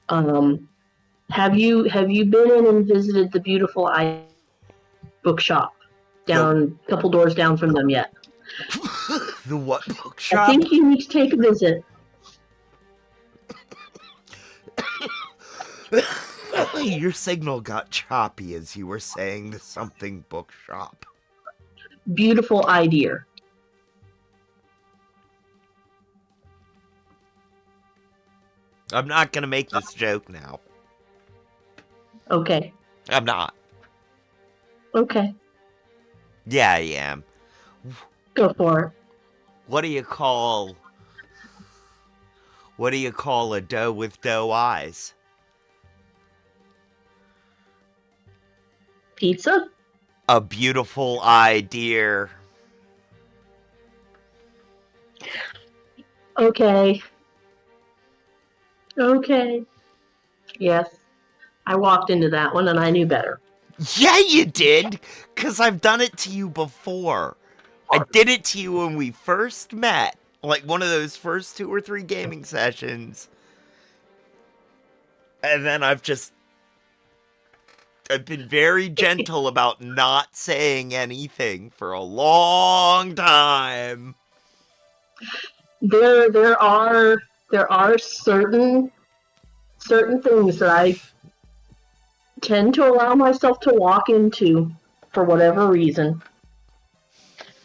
Um, have you been in and visited the beautiful bookshop The down a couple doors down from them yet? the what I bookshop? think you need to take a visit. Your signal got choppy as you were saying the something bookshop. Beautiful idea. I'm not gonna make this joke now. Okay. I'm not. Okay. Yeah, I am. Go for it. What do you call what do you call a doe with doe eyes? Pizza? A beautiful eye deer. Okay. Okay. Yes. I walked into that one and I knew better. Yeah, you did, cause I've done it to you before. I did it to you when we first met, like one of those first 2 or 3 gaming sessions. And then I've been very gentle about not saying anything for a long time. There are certain things that I tend to allow myself to walk into for whatever reason.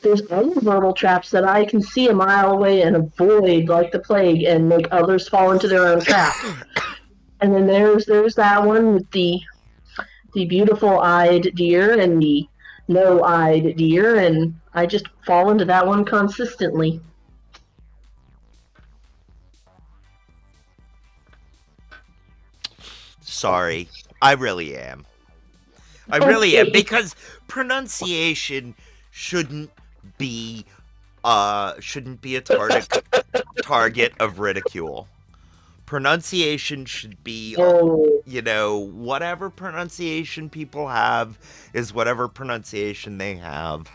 There's other verbal traps that I can see a mile away and avoid like the plague and make others fall into their own traps. And then there's that one with the beautiful eyed deer and the no eyed deer, and I just fall into that one consistently. Sorry. I really am. I really am Okay. because pronunciation shouldn't be shouldn't be a target of ridicule. Pronunciation should be Oh, whatever pronunciation people have is whatever pronunciation they have.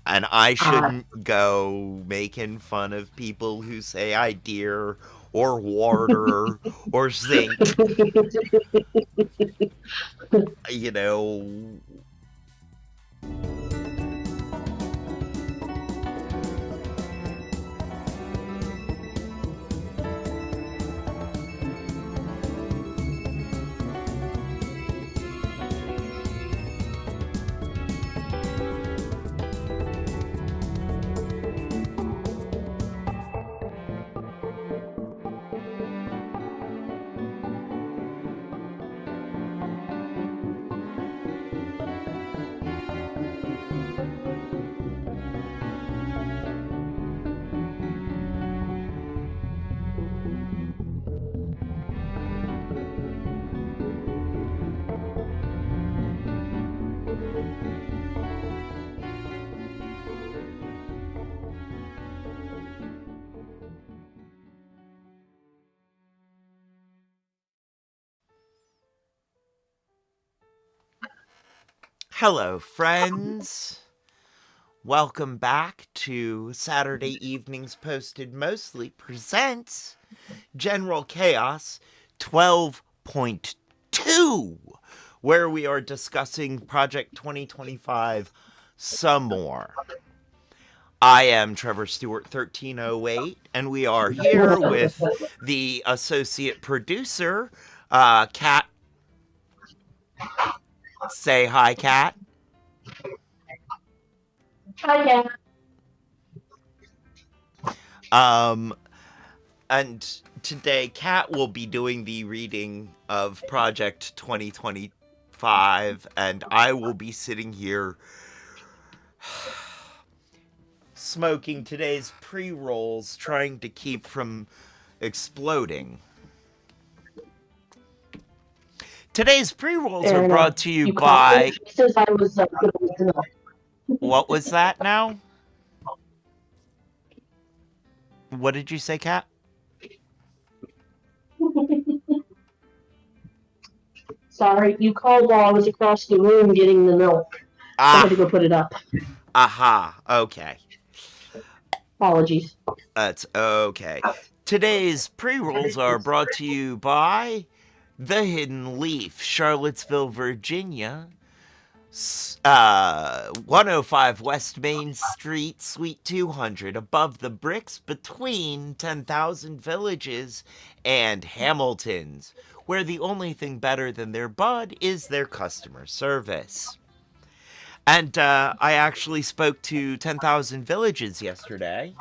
And I ah. shouldn't go making fun of people who say idea or water or zinc. You know, hello, friends. Welcome back to Saturday Evenings Posted Mostly presents General Chaos 12.2, where we are discussing Project 2025 some more. I am Trevor Stewart 1308, and we are here with the associate producer, Kat. Say hi, Kat. Hi, Um, and today, Kat will be doing the reading of Project 2025, and I will be sitting here smoking today's pre rolls, trying to keep from exploding. Today's pre rolls are and brought to you you called me by. just as I was going to know. What was that now? What did you say, Kat? Sorry, you called while I was across the room getting the milk, so I had to go Ah, put it up. aha, okay. Apologies. That's okay. Today's pre-rolls are brought to you by The Hidden Leaf, Charlottesville, Virginia. 105 West Main Street, Suite 200, above the bricks between 10,000 villages and Hamiltons, where the only thing better than their bud is their customer service. And I actually spoke to 10,000 villages yesterday.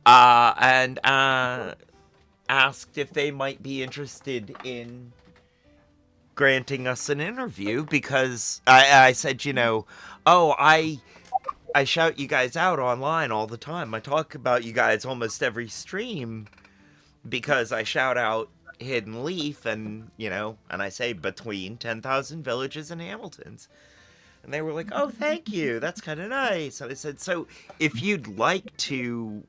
And asked if they might be interested in granting us an interview because I said, I shout you guys out online all the time. I talk about you guys almost every stream because I shout out Hidden Leaf and I say between 10,000 villages and Hamiltons. And they were like, "Oh, thank you. That's kind of nice." And I said, "So if you'd like to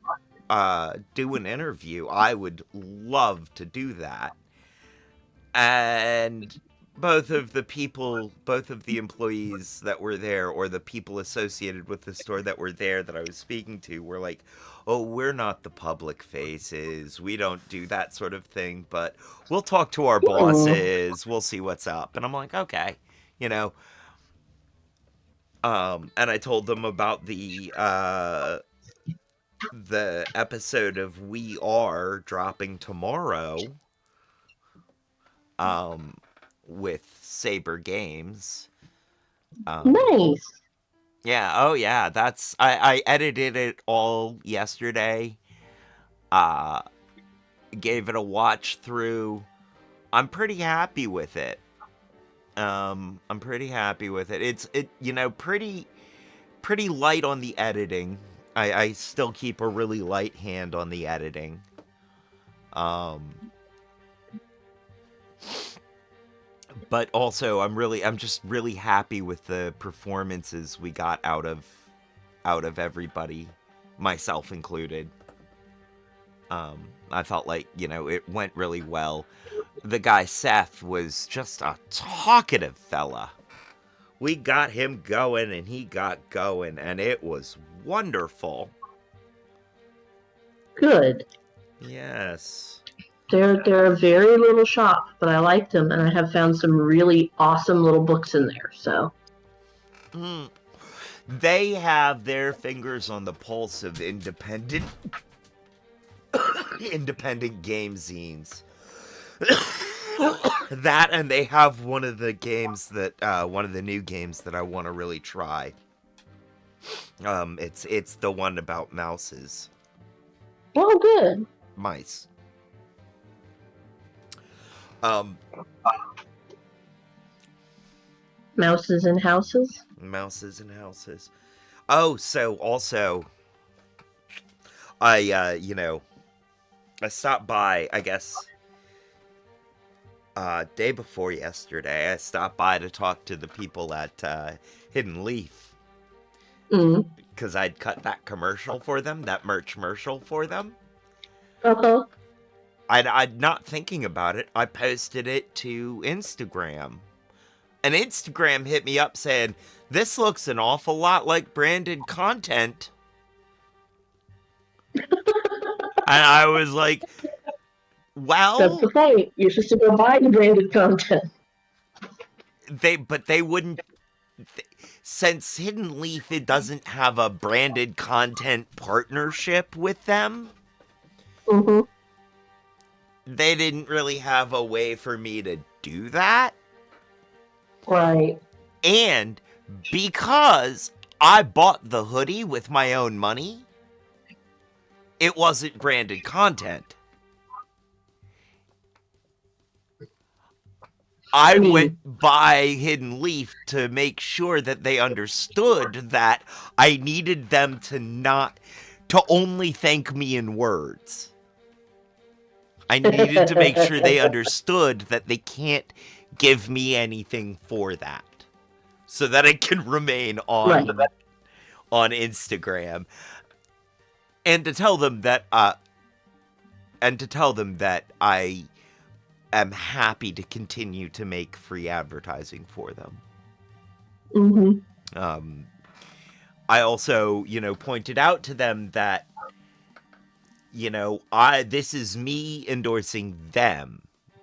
do an interview, I would love to do that." And both of the employees that were there, or the people associated with the store that were there that I was speaking to, were like, "Oh, we're not the public faces. We don't do that sort of thing, but we'll talk to our bosses. We'll see what's up." And I'm like, "Okay." You know, and I told them about the episode of We Are dropping tomorrow, with Saber Games. Nice. Yeah, oh yeah, I edited it all yesterday. Uh Gave it a watch through. I'm pretty happy with it. I'm pretty happy with it. Pretty light on the editing. I still keep a really light hand on the editing. But also I'm just really happy with the performances we got out of everybody, myself included. I felt like, it went really well. The guy Seth was just a talkative fella. We got him going and he got going, and it was wonderful. Good. Yes. They're a very little shop, but I liked them, and I have found some really awesome little books in there. So They have their fingers on the pulse of independent game zines. That, and they have one of the new games that I want to really try. It's the one about mouses. oh, good. Mice. Mouses and houses. Mouses and houses. Oh, so also, I I stopped by, I guess, day before yesterday. I stopped by to talk to the people at Hidden Leaf. Because I'd cut that commercial for them, that merch commercial for them. Uh-huh. I'd not thinking about it. I posted it to Instagram. And Instagram hit me up saying, "This looks an awful lot like branded content." And I was like, well, That's the point. You're supposed to go buy the branded content. they wouldn't. Since Hidden Leaf, it doesn't have a branded content partnership with them. Mm-hmm. They didn't really have a way for me to do that. Right. And because I bought the hoodie with my own money, it wasn't branded content. I went by Hidden Leaf to make sure that they understood that I needed them to only thank me in words. I needed to make sure they understood that they can't give me anything for that, so that it can remain on Instagram, and to tell them that I am happy to continue to make free advertising for them. Mm-hmm. I also, pointed out to them that This is me endorsing them.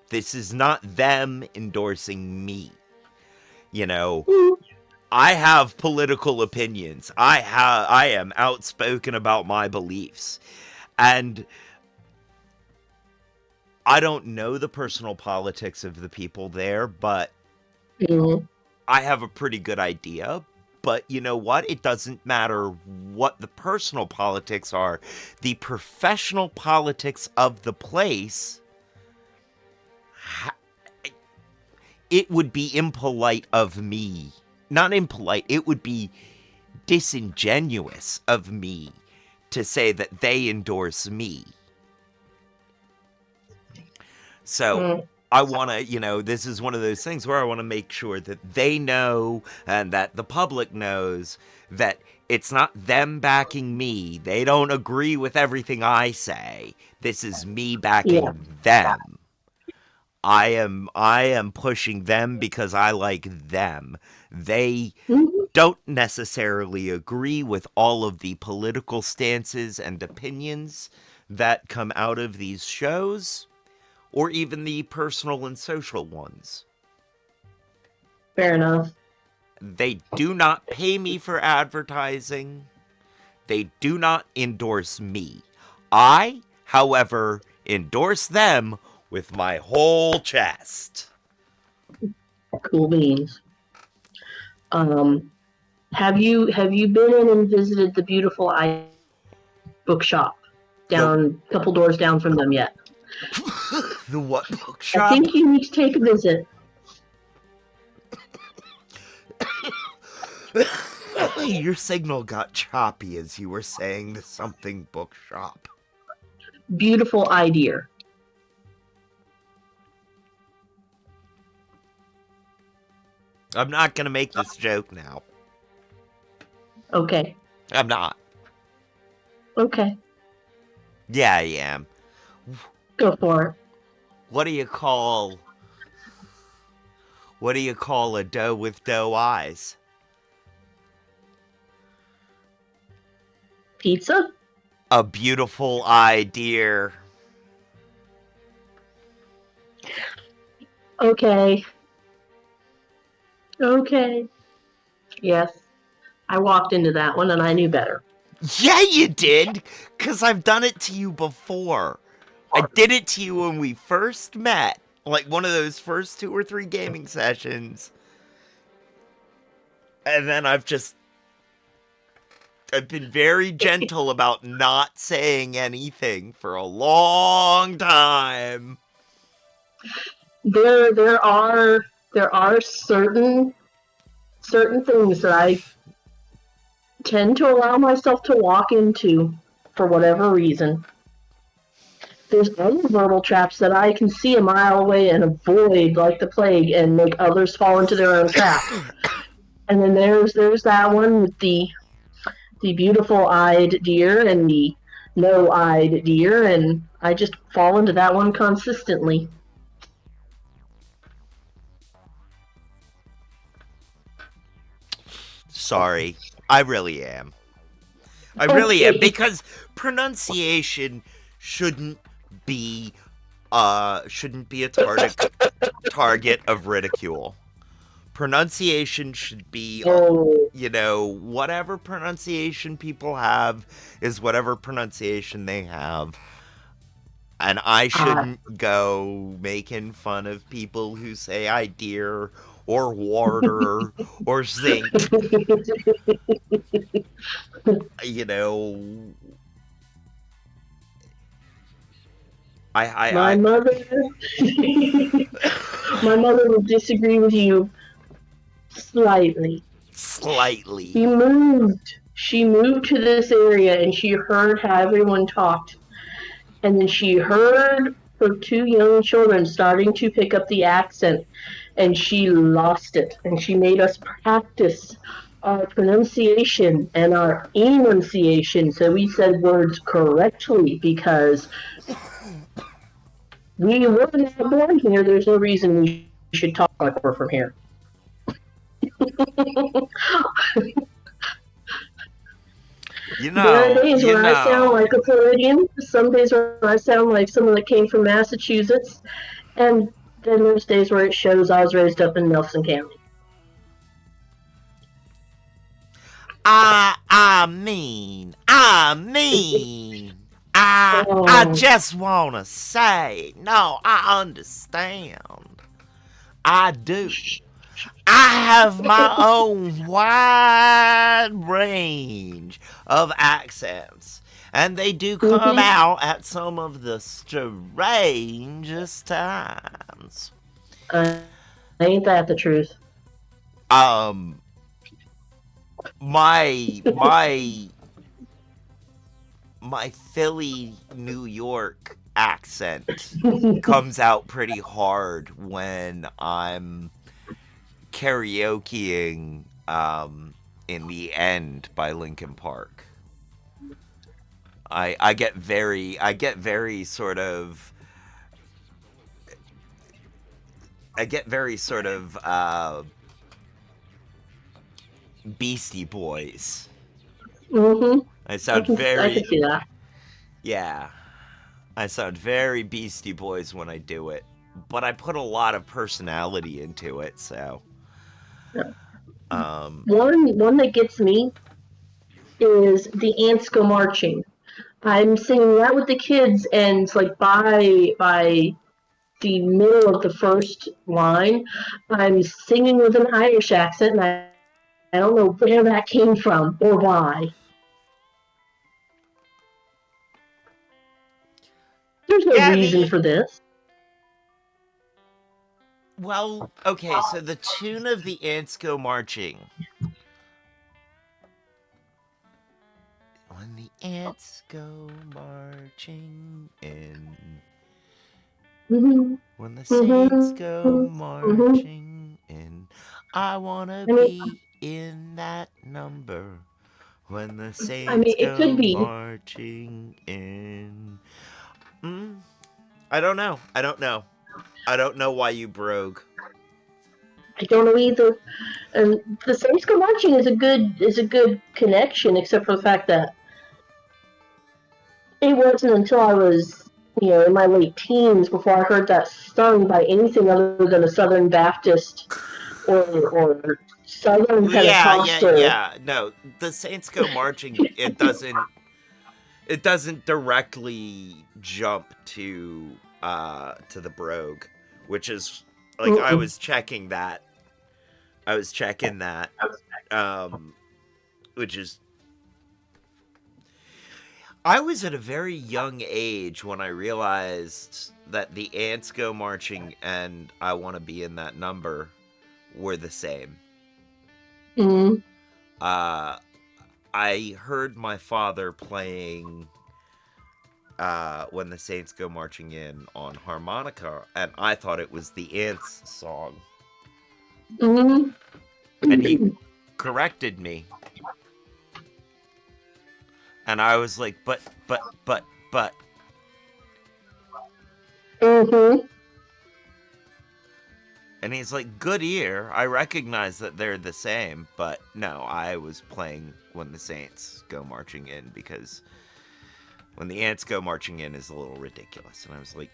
This is not them endorsing me. You know, I have political opinions. I am outspoken about my beliefs. And I don't know the personal politics of the people there, but Mhm. I have a pretty good idea. But you know what? It doesn't matter what the personal politics are. The professional politics of the place, it would be impolite of me. Not impolite, it would be disingenuous of me to say that they endorse me. So Mm. I want to, this is one of those things where I want to make sure that they know and that the public knows that it's not them backing me. They don't agree with everything I say. This is me Yeah. backing them. I am pushing them because I like them. They Mhm. don't necessarily agree with all of the political stances and opinions that come out of these shows, or even the personal and social ones. Fair enough. They do not pay me for advertising. They do not endorse me. I, however, endorse them with my whole chest. Cool beans. Um, have you been in and visited the beautiful bookshop The down a couple doors down from them yet? the what I bookshop? think you need to take a visit. Your signal got choppy as you were saying the something bookshop. Beautiful idea. I'm not gonna make this joke now. Okay. I'm not. Okay. Yeah, I am. Go for it. What do you call What do you call a doe with doe eyes? Pizza? A beautiful eye deer. Okay. Okay. Yes. I walked into that one and I knew better. Yeah, you did, because I've done it to you before. I did it to you when we first met, like one of those first 2 or 3 gaming sessions. And then I've been very gentle about not saying anything for a long time. There are certain things that I tend to allow myself to walk into for whatever reason. There's other verbal traps that I can see a mile away and avoid like the plague and make others fall into their own traps. And then there's that one with the beautiful eyed deer and the no eyed deer, and I just fall into that one consistently. Sorry, I really am. I really am, Okay. because pronunciation shouldn't be shouldn't be a target of ridicule. Pronunciation should be, Oh, whatever pronunciation people have is whatever pronunciation they have. And I uh, shouldn't go making fun of people who say idea or water or zinc. You know, my I mother, my mother would disagree with you slightly. slightly. She moved to this area and she heard how everyone talked. And then she heard her two young children starting to pick up the accent and she lost it. And she made us practice our pronunciation and our enunciation so we said words correctly because we were not born here. There's no reason we should talk like we're from here. There are days you where I sound like know. a Floridian. Some days where I sound like someone that came from Massachusetts, and then there's days where it shows I was raised up in Nelson County. I Oh. just wanna say, no, I understand. I do. I have my own wide range of accents, and they do come Mhm. out at some of the strangest times. Ain't that the truth? Um, my my Philly, New York accent comes out pretty hard when I'm karaokeing in the end by Linkin Park. I get very sort of I get very sort of Beastie Boys. Mhm. I sound I can very see that. yeah. I sound very Beastie Boys when I do it, but I put a lot of personality into it, so um One that gets me is the ants go marching. I'm singing that with the kids, and it's like by the middle of the first line, I'm singing with an Irish accent, and I don't know where that came from or why. There's no yeah, reason the for this. well, okay, so the tune of the ants go marching. When the ants go marching in, Mm-hmm. when the saints Mm-hmm. go Mm-hmm. marching in, I wanna I mean, be in that number. When the I mean, saints it could go be. marching in. Mm, I don't know. I don't know. I don't know why you broke. I don't know either. And the Saints Go Marching is a good connection, except for the fact that it wasn't until I was in my late teens before I heard that sung by anything other than a Southern Baptist or Southern Yeah, yeah, Pentecostal. yeah. No, the saints go marching. It doesn't directly jump to the brogue, which is like Mm-mm. I was checking that um which is I was at a very young age when I realized that the ants go marching and I want to be in that number were the same. Mm. uh I heard my father playing when the Saints Go Marching In on harmonica, and I thought it was the Ants song. Mm. And he corrected me, and I was like, but. Mm-hmm. And he's like, good ear. I recognize that they're the same, but no, I was playing when the Saints Go Marching In because when the Ants Go Marching In is a little ridiculous. And I was like,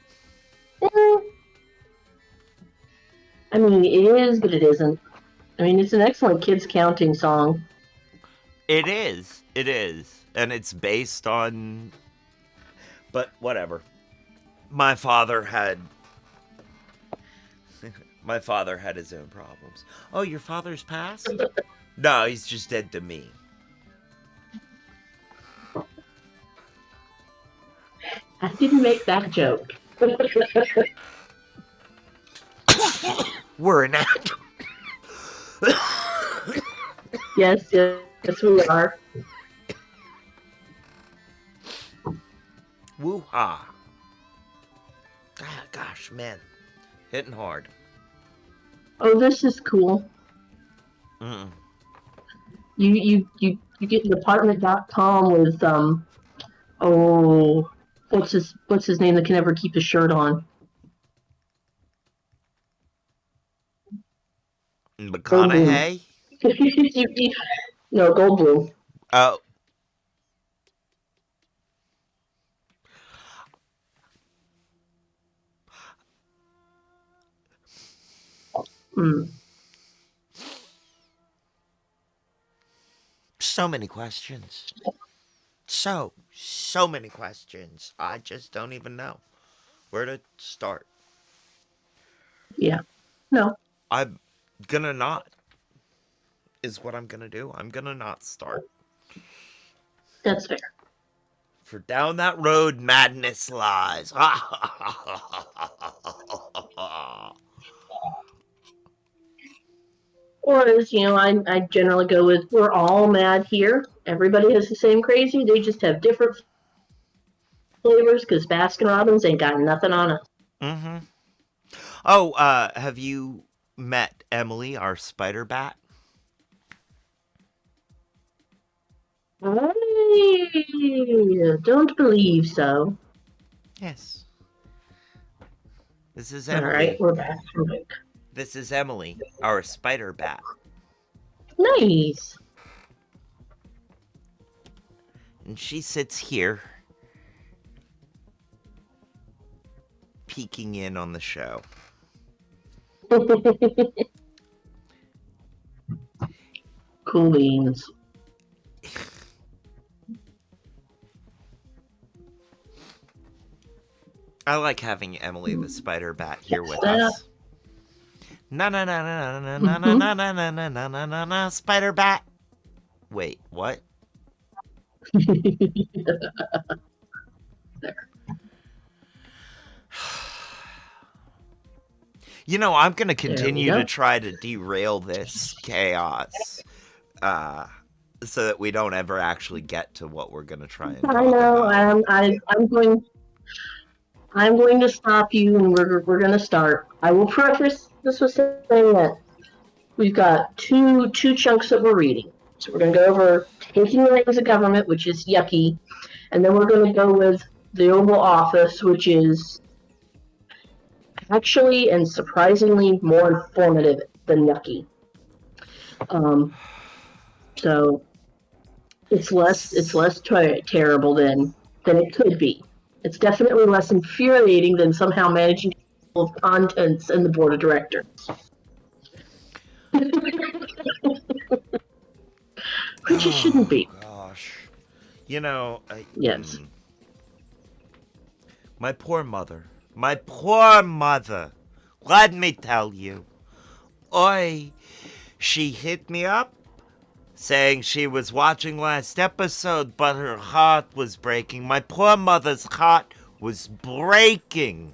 I mean, it is, but it isn't. I mean, it's an excellent kids counting song. it is. It is. And it's based on. But whatever. My father had My father had his own problems. Oh, your father's passed? No, he's just dead to me. I didn't make that joke. We're an act. Yes, we are. Woo ha. Ah, gosh, man. Hitting hard. Oh, this is cool. Mm. You get an apartment.com with oh what's his name that can never keep his shirt on? Goldblum. McConaughey? No, Goldblum. Oh, Mm, So many questions. So many questions. I just don't even know where to start. yeah. No, I'm gonna not, is what I'm gonna do. I'm gonna not start. that's fair. For down that road, madness lies. Or as I generally go with, we're all mad here. Everybody has the same crazy. They just have different flavors because Baskin Robbins ain't got nothing on us. Mm-hmm. Oh, have you met Emily, our spider bat? I don't believe so. Yes. This is All right, Emily. we're back from it. This is Emily, our spider bat. Nice. And she sits here, peeking in on the show. Cool beans. I like having Emily the spider bat here with That. us. Na na na na na na na Mm-hmm. na na na na na na na na spider bat. Wait, what? You know, I'm going to There we continue to go. try to derail this chaos uh, so that we don't ever actually get to what we're going to try and I talk know. about. I'm going to stop you, and we're going to start. I will preface this with saying that we've got two chunks that we're reading. So we're going to go over taking the reins of government, which is yucky, and then we're going to go with the Oval Office, which is actually and surprisingly more informative than yucky. Um, so it's less terrible than it could be. It's definitely less infuriating than somehow managing of contents in the board of directors, which it shouldn't Oh, be. gosh. You know, Yes. my poor mother. My poor mother. Let me tell you. Oi, she hit me up saying she was watching last episode, but her heart was breaking. My poor mother's heart was breaking.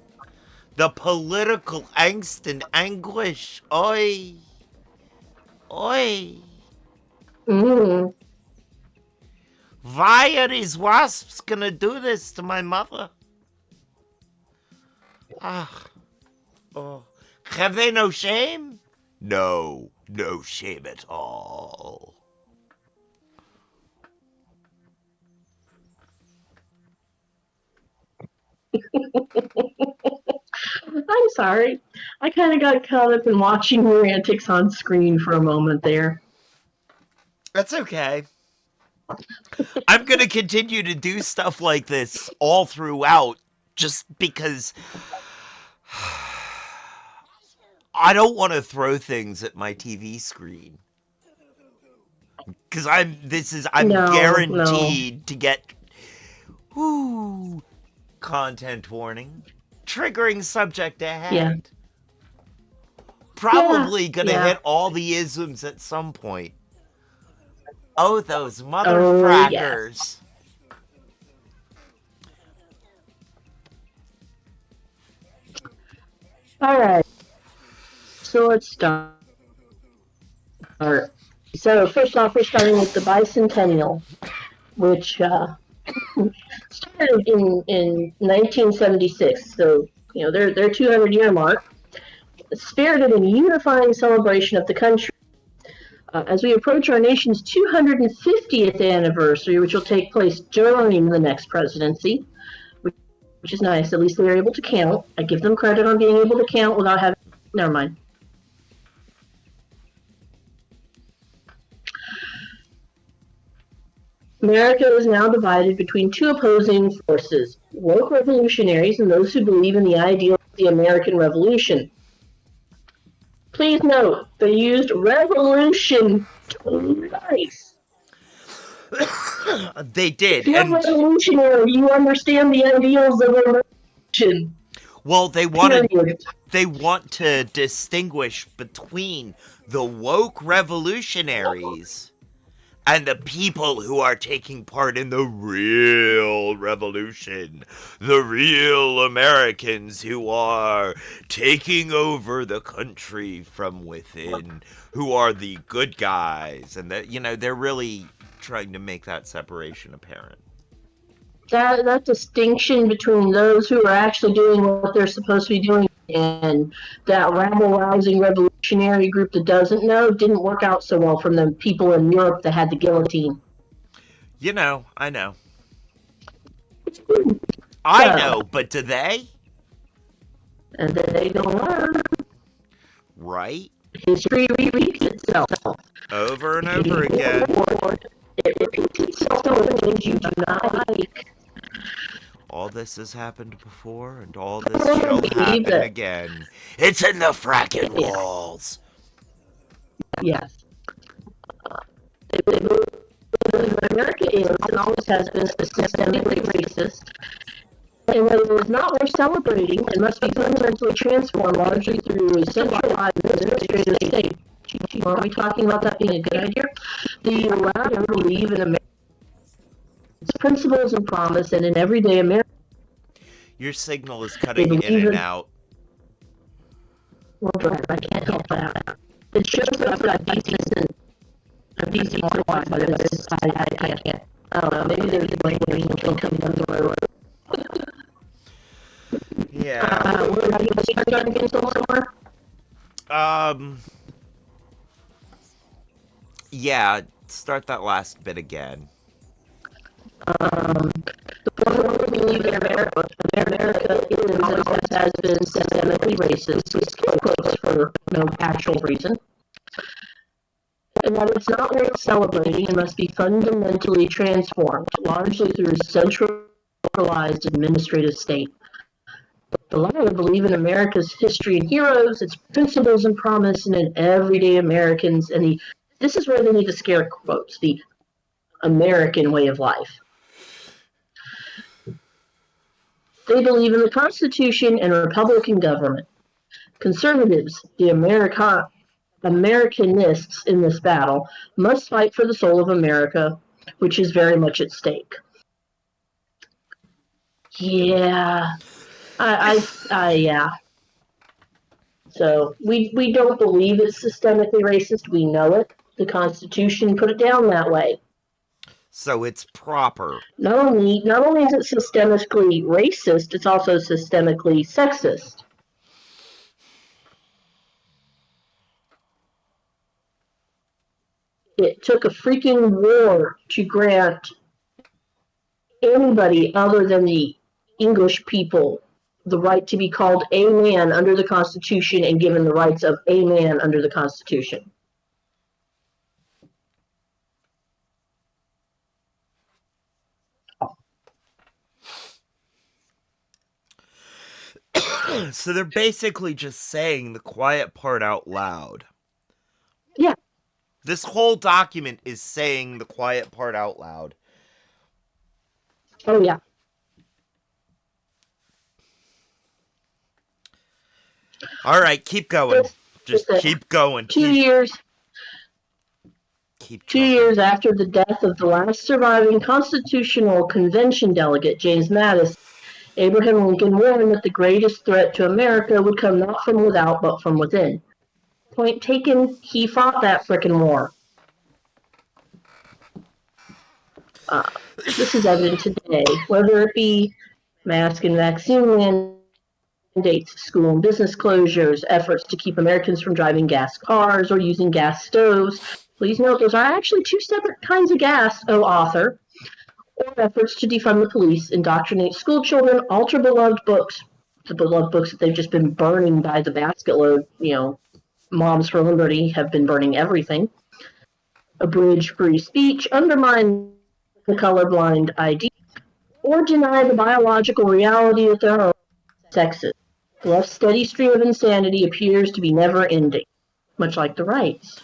The political angst and anguish. Oi, oi. Mm. Why are these wasps gonna do this to my mother? Ah, oh. Have they no shame? No, no shame at all. I'm sorry. I kind of got caught up in watching your antics on screen for a moment there. That's okay. I'm gonna continue to do stuff like this all throughout just because I don't want to throw things at my TV screen. Cause I'm No, no. guaranteed to get whoo content warning. Triggering subject Yeah. ahead. Yeah. Probably gonna Yeah. hit all the isms at some point. Oh, those Oh, yeah. motherfrackers. All right. So let's start. So first off, we're starting with the bicentennial, which started in 1976. So their 200-year mark, spirited and unifying celebration of the country. As we approach our nation's 250th anniversary, which will take place during the next presidency, which is nice. At least they're able to count. I give them credit on being able to count without having. Never mind. America is now divided between two opposing forces: woke revolutionaries and those who believe in the ideal of the American Revolution. Please note, they used revolution twice. They If did, you're and revolutionary, you understand the ideals of revolution. well, Period. they want to distinguish between the woke revolutionaries and the people who are taking part in the real revolution, the real Americans who are taking over the country from within, who are the good guys, and that they're really trying to make that separation apparent. That distinction between those who are actually doing what they're supposed to be doing and that rabble rousing revolutionary group that doesn't know didn't work out so well from the people in Europe that had the guillotine. I know. I So, know, but do they? and then they don't learn. Right? History repeats itself. Over and If you over again. forward, it repeats itself in ways you do not like. All this has happened before, and all I this want shall to believe happen that, again. It's in the fracking yeah, walls. yes. They believe that America is and always has been systemically racist, and that it is not worth celebrating and must be fundamentally transformed largely through a centralized administrative state. Are we talking about that being a good idea? The latter believe in America's principles and promise and in everyday America. Your signal is They cutting in believe and in, out. well, I can't help that. It shows that I've got decent Wi-Fi, but I can't. I don't know, maybe there's a brain coming down the road. Yeah. What are you going to start again somewhere? Um. Yeah. Start that last bit again. The one we believe in America is and always has been systemically racist, with scare quotes for no actual reason, and that it's not worth celebrating and must be fundamentally transformed, largely through a centralized administrative state. The latter believe in America's history and heroes, its principles and promise, and in everyday Americans, and this is where they need the scare quotes, the American way of life. They believe in the Constitution and Republican government. Conservatives, the Americanists in this battle, must fight for the soul of America, which is very much at stake. Yeah, yeah. So we don't believe it's systemically racist. We know it. The Constitution put it down that way. So it's proper. Not only is it systemically racist, it's also systemically sexist. It took a freaking war to grant anybody other than the English people the right to be called a man under the Constitution and given the rights of a man under the Constitution. So they're basically just saying the quiet part out loud. Yeah. This whole document is saying the quiet part out loud. Oh, yeah. All right, keep going. Just keep going. 2 years. Keep 2 years after the death of the last surviving Constitutional Convention delegate, James Madison, Abraham Lincoln warned that the greatest threat to America would come not from without, but from within. Point taken, he fought that frickin' war. This is evident today, whether it be mask and vaccine mandates, school and business closures, efforts to keep Americans from driving gas cars or using gas stoves. Please note those are actually two separate kinds of gas, author, or efforts to defund the police, indoctrinate school children, alter beloved books, the beloved books that they've just been burning by the basket load. Moms for Liberty have been burning everything. Abridge free speech, undermine the colorblind idea, or deny the biological reality that there are sexes. The left's steady stream of insanity appears to be never ending. much like the rights.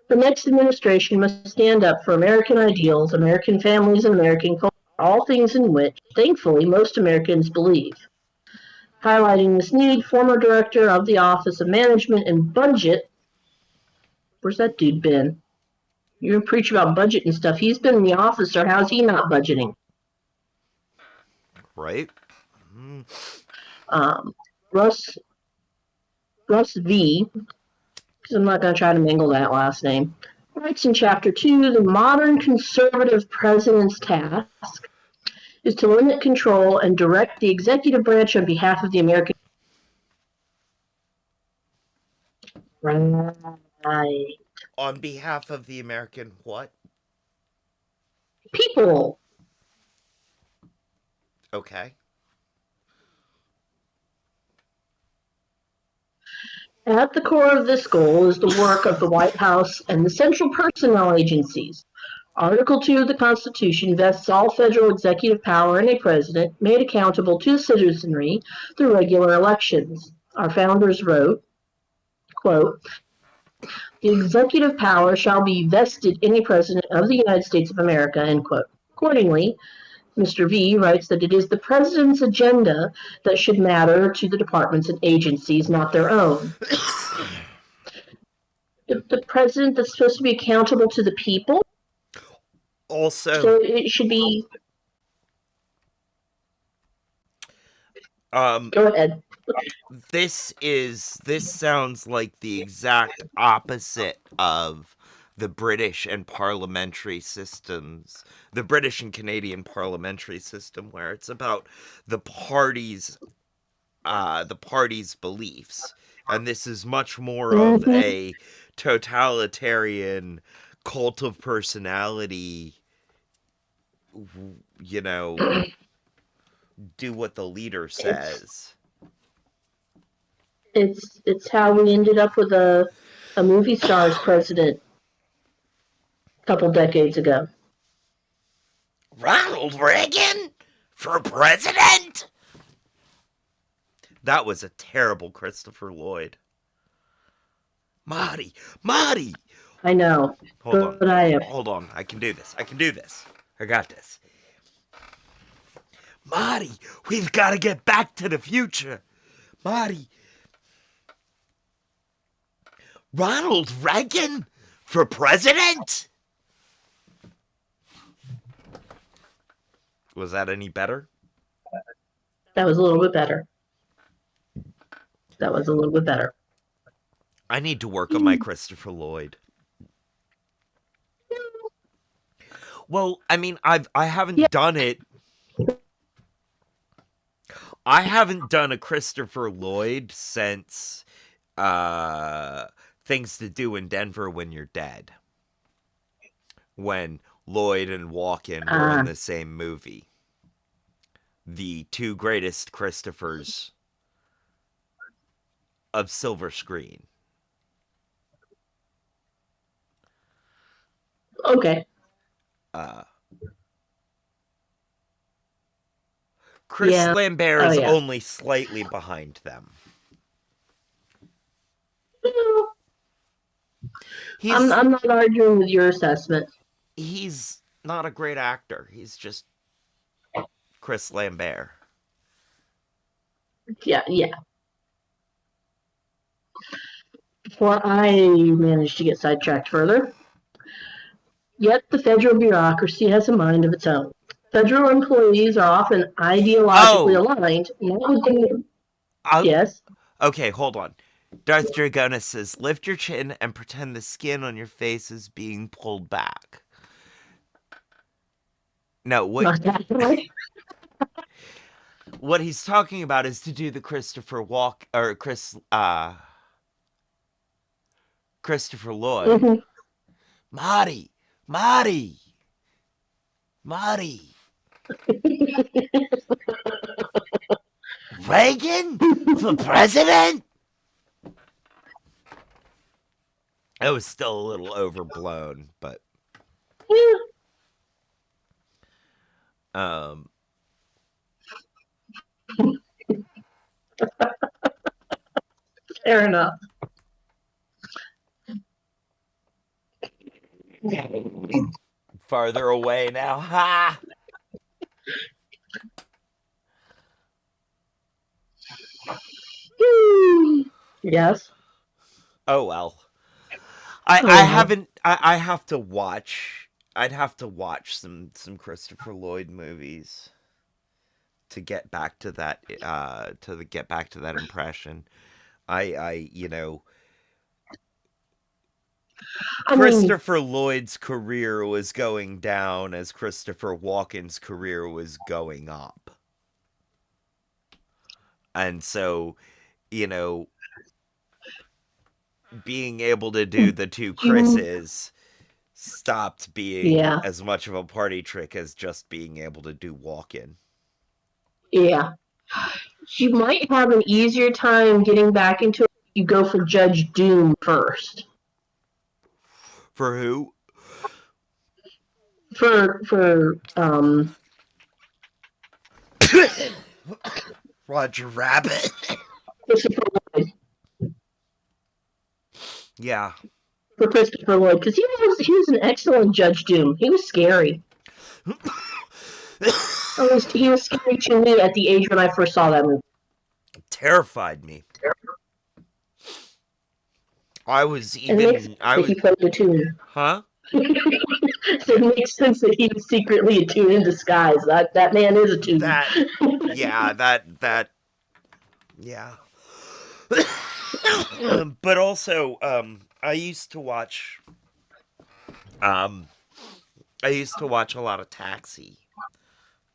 The next administration must stand up for American ideals, American families, and American culture, all things in which, thankfully, most Americans believe. Highlighting this need, former director of the Office of Management and Budget, where's that dude been? You preach about budget and stuff. He's been in the office, or how's he not budgeting? Right? Um, Russ V, because I'm not going to try to mingle that last name, writes in Chapter 2, the modern conservative president's task is to limit control and direct the executive branch on behalf of the American. Right. On behalf of the American what? People. Okay. At the core of this goal is the work of the White House and the central personnel agencies. Article 2 of the Constitution vests all federal executive power in a president made accountable to the citizenry through regular elections. Our founders wrote, quote, the executive power shall be vested in a president of the United States of America, end quote. Accordingly, Mr. V writes that it is the president's agenda that should matter to the departments and agencies, not their own. The president that's supposed to be accountable to the people. Also, So it should be. Go ahead. this sounds like the exact opposite of the British and parliamentary systems, the British and Canadian parliamentary system, where it's about the party's beliefs, and this is much more of a totalitarian cult of personality. You know, do what the leader says. It's how we ended up with a movie star as president a couple decades ago. Ronald Reagan for president? That was a terrible Christopher Lloyd. Marty! I know. Hold on. But I Hold on. I can do this. I got this. Marty, we've got to get back to the future. Marty. Ronald Reagan for president? Was that any better? That was a little bit better. I need to work on my Christopher Lloyd. Well, I mean, I haven't done it. I haven't done a Christopher Lloyd since Things to Do in Denver When You're Dead. When Lloyd and Walken were in the same movie. The two greatest Christophers of silver screen. Okay. Chris Lambert is only slightly behind them. I'm not arguing with your assessment. He's not a great actor. He's just Chris Lambert. Yeah. Before I managed to get sidetracked further, yet the federal bureaucracy has a mind of its own. Federal employees are often ideologically aligned. Yes. Okay, hold on. Darth Dragonis says, lift your chin and pretend the skin on your face is being pulled back. No, what he's talking about is to do the Christopher Lloyd. Mm-hmm. Marty. Reagan for president? It was still a little overblown, but Um, Fair enough. Farther away now. Ha! Yes. Oh well. I Oh, haven't. I have to watch. I'd have to watch some Christopher Lloyd movies to get back to that. Get back to that impression. I I mean, Christopher Lloyd's career was going down as Christopher Walken's career was going up. And so, you know, being able to do the two you, Chris's stopped being yeah, as much of a party trick as just being able to do Walken. yeah. You might have an easier time getting back into it if you go for Judge Doom first. For who? For Roger Rabbit. Christopher Yeah. for Christopher Lloyd because he was an excellent Judge Doom. He was scary. He was scary to me at the age when I first saw that movie. Terrified me. I was And it makes even. sense I that was. he played a tune. Huh? So it makes sense that he was secretly a tune in disguise. That man is a tune. That. Yeah, that. Yeah. But also, I used to watch. Um, I used to watch a lot of Taxi,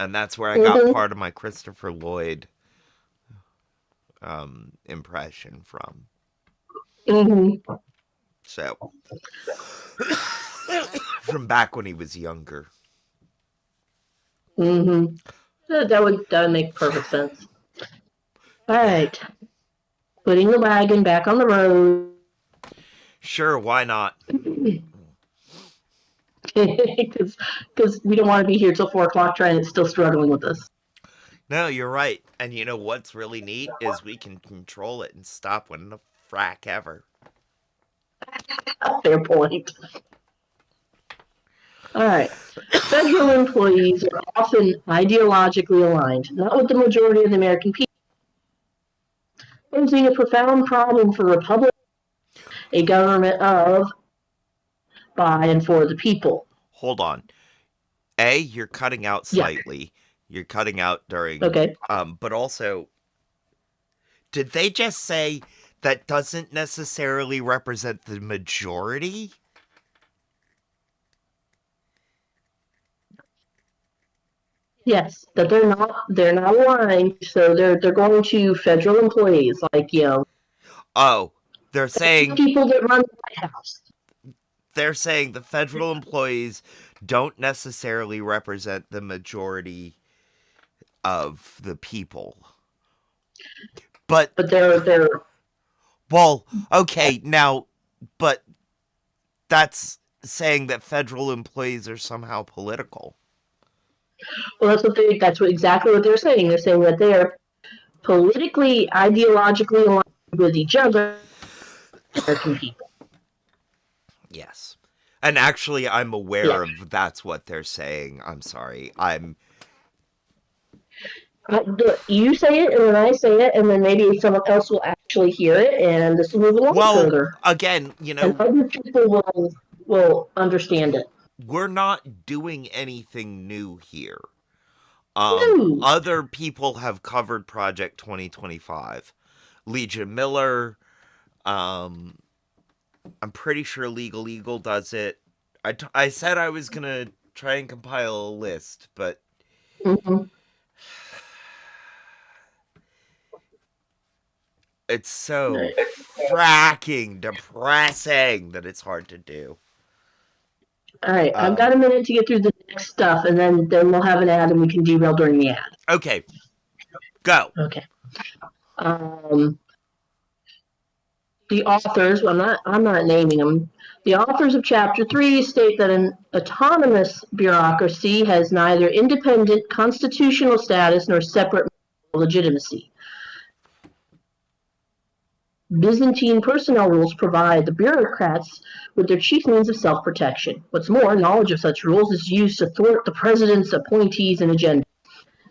and that's where I got Mm-hmm. part of my Christopher Lloyd impression from. Mm-hmm. So, from back when he was younger. Mm-hmm. That would make perfect sense. All right, putting the wagon back on the road Sure, why not? because we don't want to be here till 4 o'clock trying to still struggling with this. No, you're right. And you know what's really neat is we can control it and stop when the frack ever. Fair point. All right. Federal employees are often ideologically aligned, not with the majority of the American people, posing a profound problem for Republicans, a government of, by, and for the people. Hold on. You're cutting out Yeah. slightly. You're cutting out during Okay. but also did they just say that doesn't necessarily represent the majority? Yes, that they're not aligned, so they're going to federal employees like Oh, they're the saying people that run the White House. they're saying the federal employees don't necessarily represent the majority of the people. But But they're well, okay, now but that's saying that federal employees are somehow political. well that's exactly what they're saying. They're saying that they are politically ideologically aligned with each other, American people. Yes. And actually I'm Yeah. aware of that's what they're saying. I'm sorry. I'm You say it, and then I say it, and then maybe someone else will actually hear it, and this will move along well, further, again, and other people will understand it. we're not doing anything new here. No. Other people have covered Project 2025. Legion Miller, um I'm pretty sure Legal Eagle does it. I said I was going to try and compile a list, but Mm-hmm. it's so fracking depressing that it's hard to do. All right, I've got Um, a minute to get through the next stuff, and then we'll have an ad, and we can derail during the ad. okay, go. Okay. Um, The authors, I'm not naming them. The authors of Chapter 3 state that an autonomous bureaucracy has neither independent constitutional status nor separate legitimacy. Byzantine personnel rules provide the bureaucrats with their chief means of self-protection. What's more, knowledge of such rules is used to thwart the president's appointees and agenda.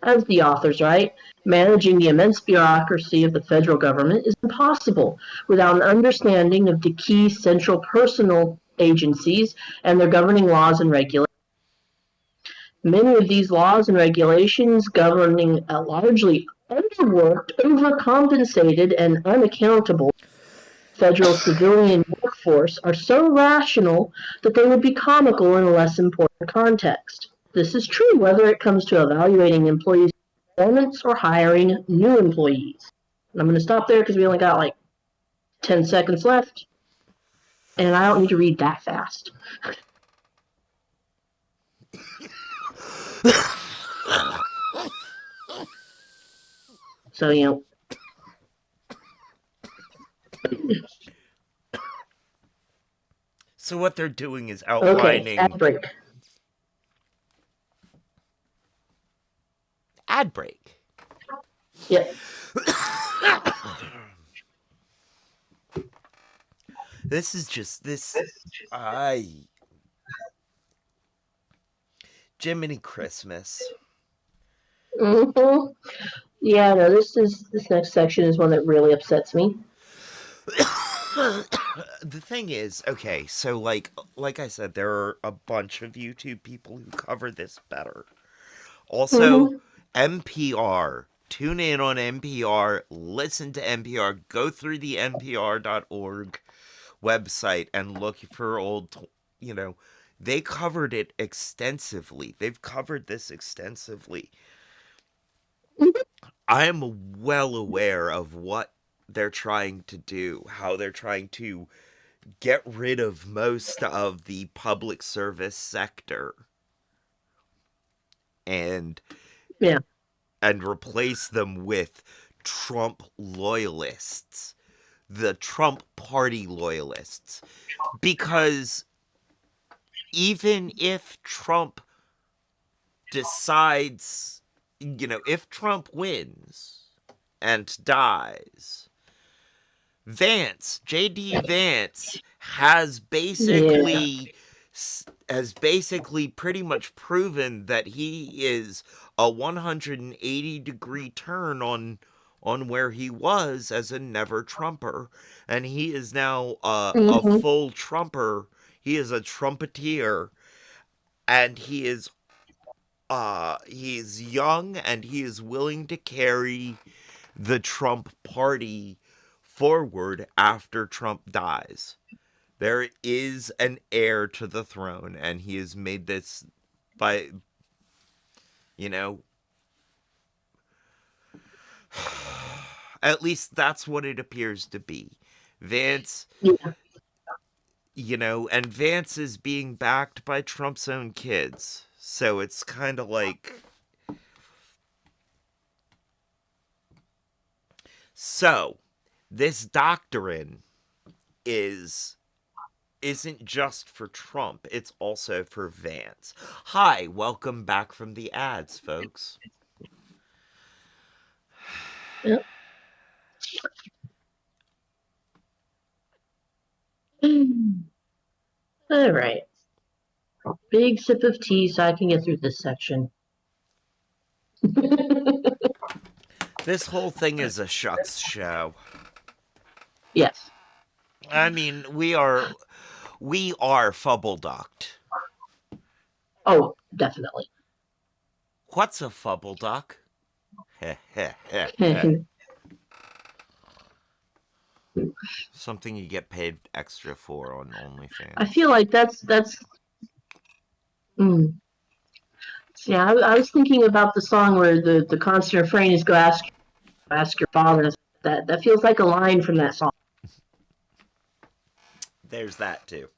As the authors write, managing the immense bureaucracy of the federal government is impossible without an understanding of the key central personal agencies and their governing laws and regulations. Many of these laws and regulations governing a largely overworked, overcompensated, and unaccountable federal civilian workforce are so rational that they would be comical in a less important context. This is true whether it comes to evaluating employees' performance or hiring new employees. And I'm going to stop there because we only got like 10 seconds left, and I don't need to read that fast. So, So what they're doing is okay, ad outlining break. ad break. Yep. This is just this. I Jiminy Christmas. Mm-hmm. Yeah, no, this next section is one that really upsets me. The thing is, okay, so like I said, there are a bunch of YouTube people who cover this better. Also, Mm-hmm. NPR. Tune in on NPR, listen to NPR, go through the npr.org website and look for old, they covered it extensively. They've covered this extensively. I am well aware of what they're trying to do, how they're trying to get rid of most of the public service sector and Yeah. and replace them with Trump loyalists, the Trump party loyalists, because even if Trump decides, if Trump wins and dies, JD Vance Yeah. has basically pretty much proven that he is a 180-degree turn on where he was as a never Trumper, and he is now a Mm-hmm. full Trumper. He is a trumpeteer, and he's young and he is willing to carry the Trump party forward after Trump dies. There is an heir to the throne, and he has made this by, you know, at least that's what it appears to be. Vance, Yeah. and Vance is being backed by Trump's own kids. So it's kind of like. So, this doctrine isn't just for Trump, it's also for Vance. Hi, welcome back from the ads, folks. Yep. All right. Big sip of tea so I can get through this section. This whole thing is a shucks show. Yes. I mean, we are fubble ducked. Oh, definitely. What's a fubble duck? Something you get paid extra for on I OnlyFans. feel like that's. Mm. Yeah, I was thinking about the song where the constant refrain is "Go ask your father." That feels like a line from that song. There's that too.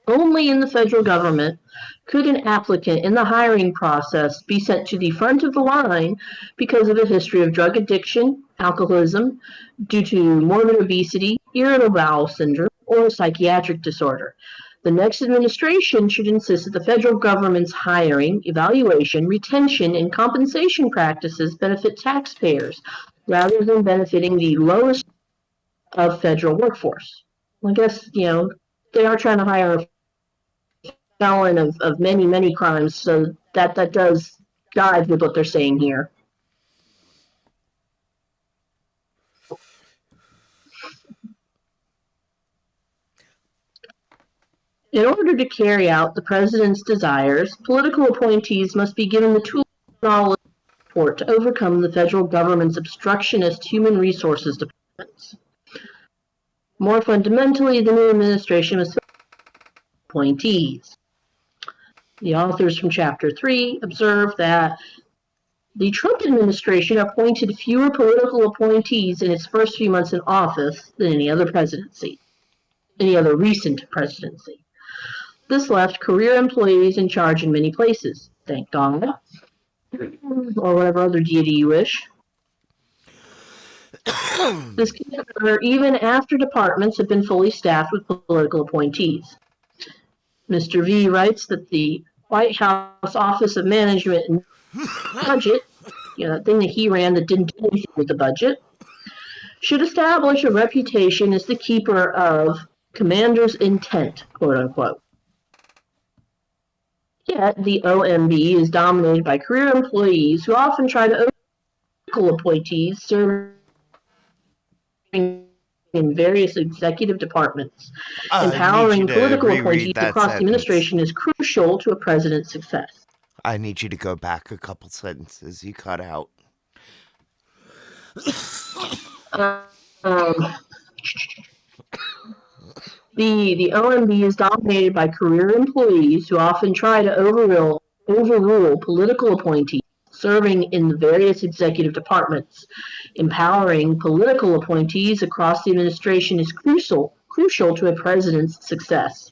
Only in the federal government Could an applicant in the hiring process be sent to the front of the line because of a history of drug addiction, alcoholism, due to morbid obesity, irritable bowel syndrome, or a psychiatric disorder? The next administration should insist that the federal government's hiring, evaluation, retention, and compensation practices benefit taxpayers rather than benefiting the lowest of federal workforce. I guess, they are trying to hire a felon of many, many crimes, so that does jive with what they're saying here. In order to carry out the president's desires, political appointees must be given the tools and knowledge support to overcome the federal government's obstructionist human resources departments. More fundamentally, the new administration must appointees. The authors from Chapter 3 observe that the Trump administration appointed fewer political appointees in its first few months in office than any other recent presidency. This left career employees in charge in many places. Thank God. Or whatever other deity you wish. This can occur even after departments have been fully staffed with political appointees. Mr. V writes that the White House Office of Management and Budget, that thing that he ran that didn't do anything with the budget, should establish a reputation as the keeper of commander's intent, quote unquote. Yet the OMB is dominated by career employees who often try to overrule appointees serving in various executive departments. I need you Empowering to political reread appointees that across the sentence. administration is crucial to a president's success. I need you to go back a couple sentences you cut out. Um, the OMB is dominated by career employees who often try to overrule political appointees serving in the various executive departments. Empowering political appointees across the administration is crucial to a president's success.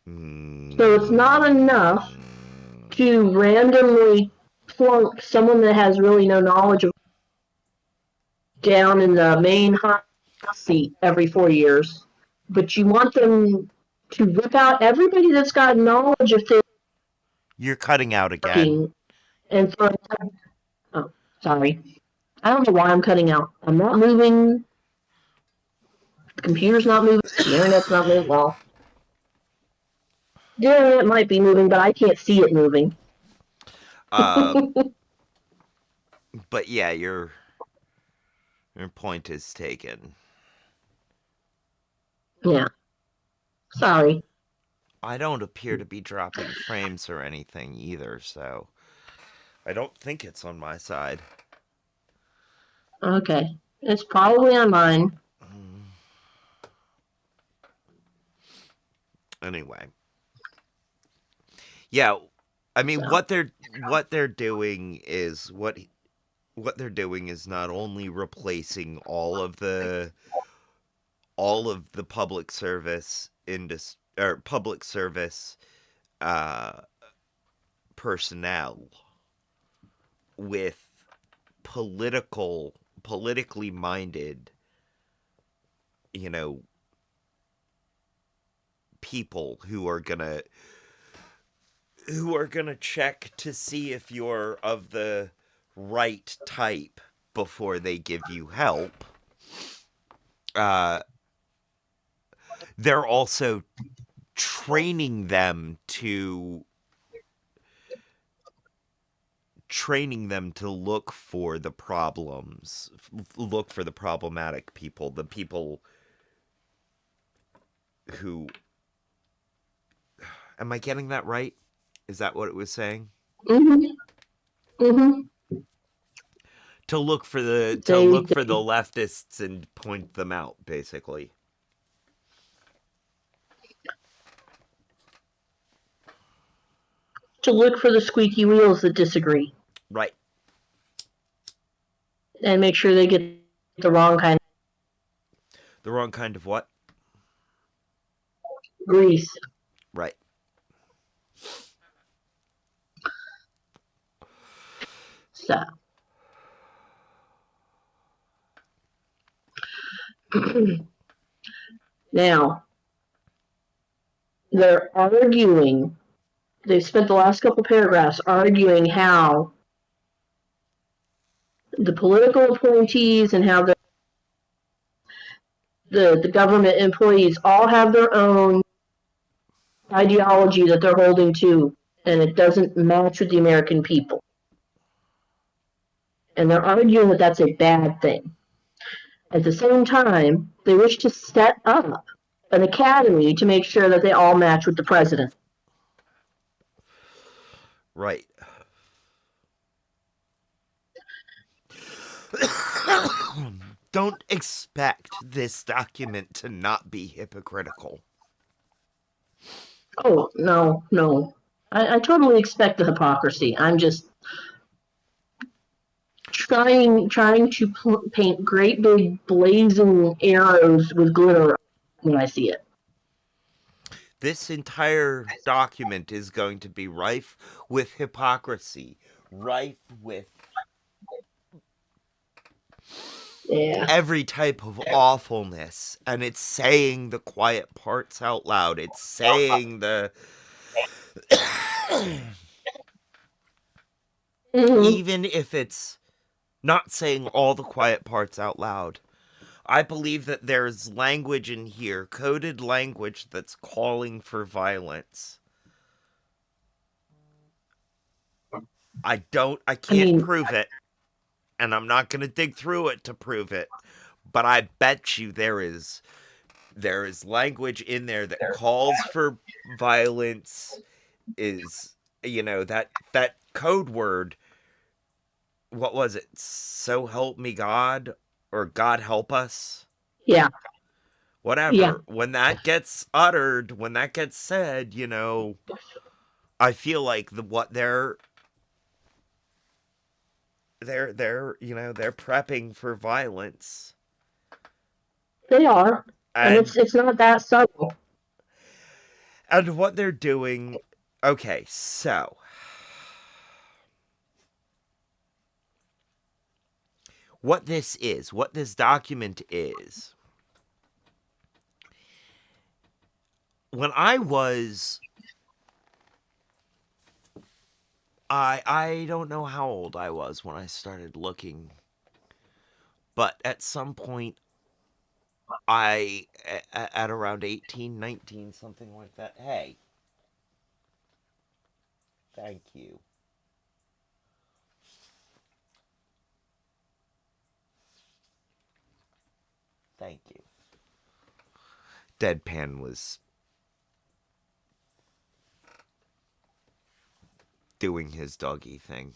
So it's not enough to randomly plunk someone that has really no knowledge of down in the main hot seat every 4 years, but you want them to rip out everybody that's got knowledge of things You're cutting out again. and throw. Oh, sorry. I don't know why I'm cutting out. I'm not moving. The computer's not moving. The internet's not moving. Well, the internet might be moving, but I can't see it moving. But yeah, your point is taken. Yeah. Sorry. I don't appear to be dropping frames or anything either, so I don't think it's on my side. Okay. It's probably on mine. Anyway. Yeah, I mean So. what they're doing is what they're doing is not only replacing all of the public service public service uh, personnel with politically minded, you know, people who are gonna check to see if you're of the right type before they give you help. Uh, they're also training them to look for the problems, look for the problematic people, the people who. Am I getting that right? Is that what it was saying? Mm-hmm. Mm-hmm. To look for the They leftists and point them out, basically. to look for the squeaky wheels that disagree Right. and make sure they get the wrong kind The wrong kind of what? Greece. Right. So now they're arguing. They've spent the last couple paragraphs arguing how the political appointees and how the government employees all have their own ideology that they're holding to, and it doesn't match with the American people. And they're arguing that that's a bad thing. At the same time, they wish to set up an academy to make sure that they all match with the president. Right. Don't expect this document to not be hypocritical. Oh, no, no. I totally expect the hypocrisy. I'm just trying to paint great big blazing arrows with glitter when I see it. This entire document is going to be rife with hypocrisy, rife with Yeah. every type of awfulness, and it's saying the quiet parts out loud. It's saying the Mm-hmm. even if it's not saying all the quiet parts out loud. I believe that there's language in here, coded language that's calling for violence. I I can't mean, prove it, and I'm not going to dig through it to prove it, but I bet you there is language in there that calls for violence, is that code word, what was it? So help me God, or God help us? yeah, yeah, Whatever. When that gets uttered, when that gets said, I feel like what they're prepping for violence. they are, and And it's not that subtle. what they're doing. Okay, so what this document is. When I don't know how old I was when I started looking, but at some point at around 18, 19, something like that. Hey, thank you. Thank you. Deadpan was doing his doggy thing,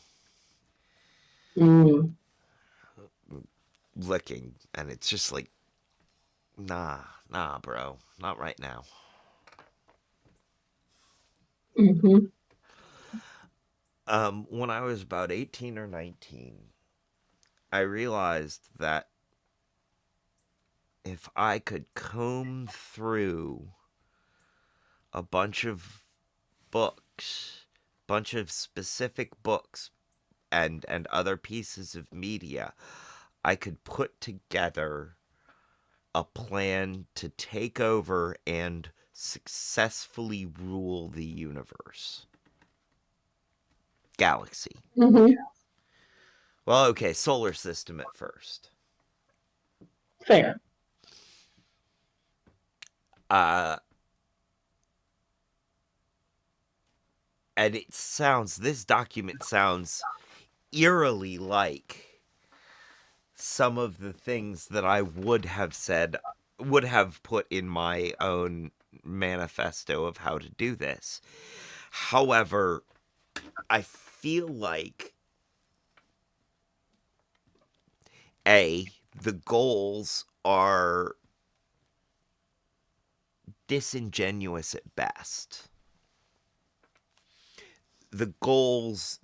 Mm. licking, and it's just like, nah, nah, bro, not right now. Mm-hmm. When I was about 18 or 19, I realized that if I could comb through a bunch of books, bunch of specific books, and other pieces of media, I could put together a plan to take over and successfully rule the universe. Galaxy. Mm-hmm. Well, okay, solar system at first. Fair. Uh, and this document sounds eerily like some of the things that I would have put in my own manifesto of how to do this. However, I feel like the goals are disingenuous at best. The goals,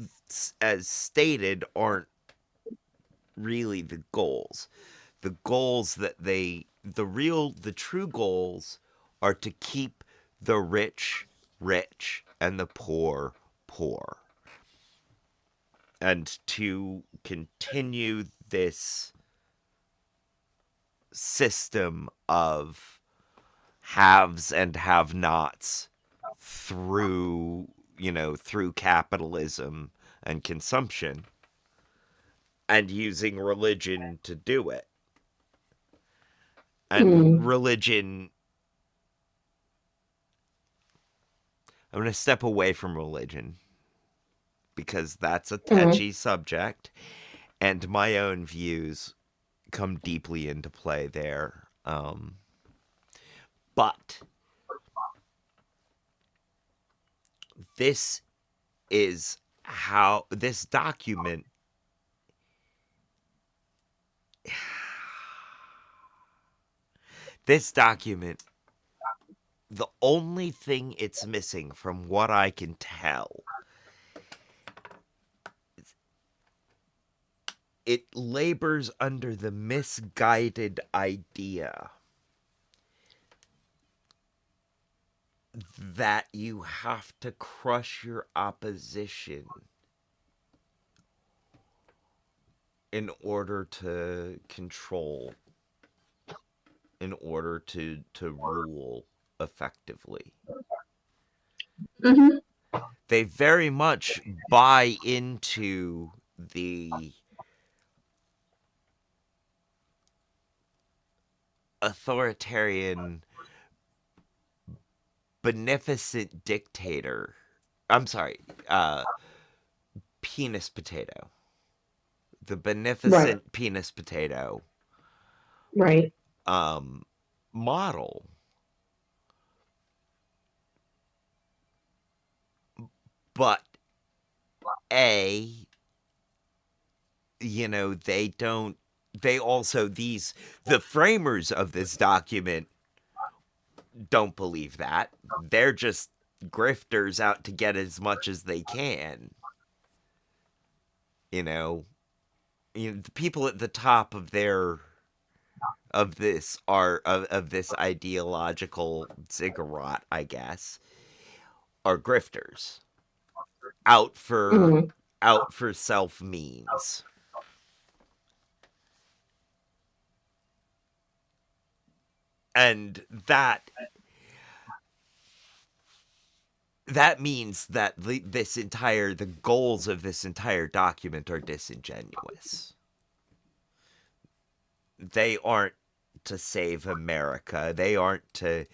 as stated, aren't really the goals. The true goals are to keep the rich rich and the poor poor, and to continue this system of haves and have-nots through, through capitalism and consumption, and using religion to do it. And Mm. religion, I'm going to step away from religion because that's a Mm. touchy subject, and my own views come deeply into play there. But this is how this document this document, the only thing it's missing from what I can tell, it labors under the misguided idea that you have to crush your opposition in order to control, in order to rule effectively. Hmm. They very much buy into the authoritarian, beneficent dictator. I'm sorry, penis potato. The Right. beneficent penis potato Right. um, model. But A, they don't, they also, the framers of this document don't believe that. They're just grifters out to get as much as they can. You know, the people at the top of their of this are of this ideological ziggurat, I guess, are grifters out for Mm. self means. And that means that the goals of this entire document are disingenuous. They aren't to save America. They aren't to,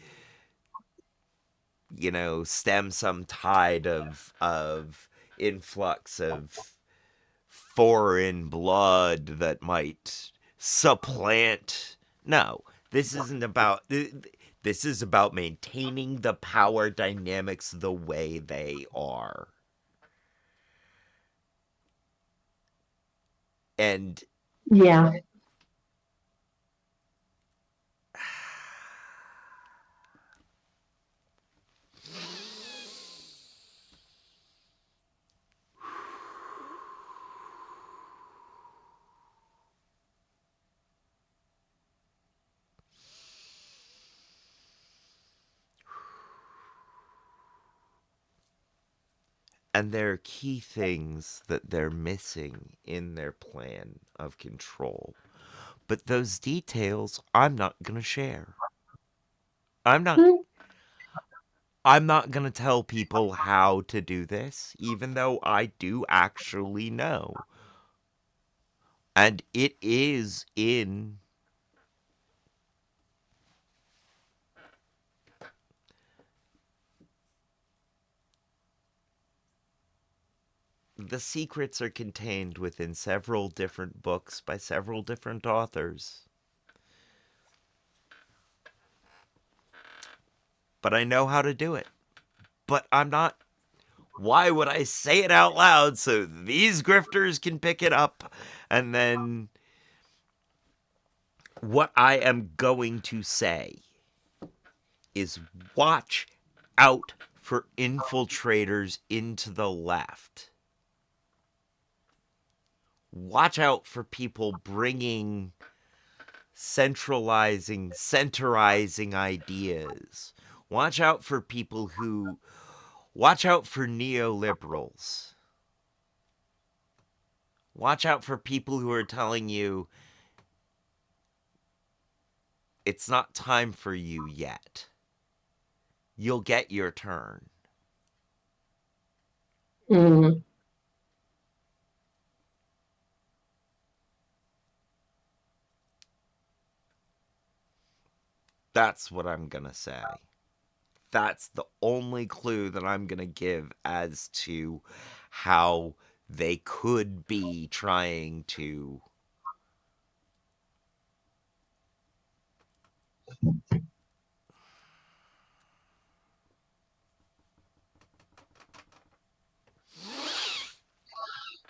stem some tide of influx of foreign blood that might supplant. No, this isn't about. This is about maintaining the power dynamics the way they are. And Yeah. there are key things that they're missing in their plan of control. But those details I'm not going to share. I'm not Mm. I'm not going to tell people how to do this, even though I do actually know. And it is in the secrets are contained within several different books by several different authors. But I know how to do it. But I'm not. Why would I say it out loud so these grifters can pick it up? And then what I am going to say is watch out for infiltrators into the left. Watch out for people bringing centralizing ideas Watch out for people who. Watch out for neoliberals. Watch out for people who are telling you it's not time for you yet. You'll get your turn. Mm. That's what I'm going to say. That's the only clue that I'm going to give as to how they could be trying to.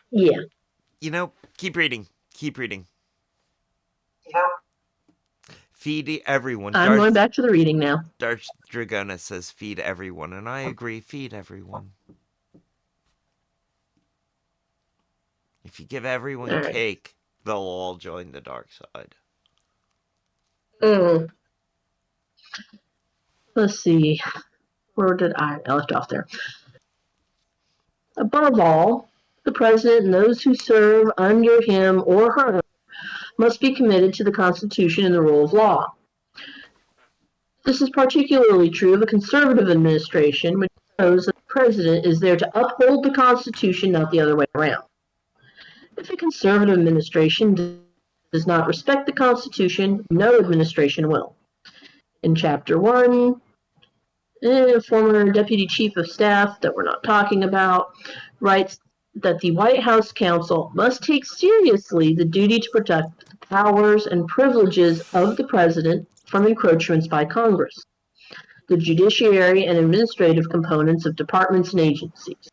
Yeah. Keep reading. Keep reading. Feed everyone. I'm going back to the reading now. Darth Dragona says feed everyone, and I agree, feed everyone. If you give everyone All right. cake, they'll all join the dark side. Mm. Let's see. Where did I left off there? Above all, the president and those who serve under him or her must be committed to the Constitution and the rule of law. This is particularly true of a conservative administration, which knows that the president is there to uphold the Constitution, not the other way around. If a conservative administration does not respect the Constitution, no administration will. In Chapter 1, former Deputy Chief of Staff, that we're not talking about, writes that the White House Counsel must take seriously the duty to protect the powers and privileges of the President from encroachments by Congress, the judiciary and administrative components of departments and agencies.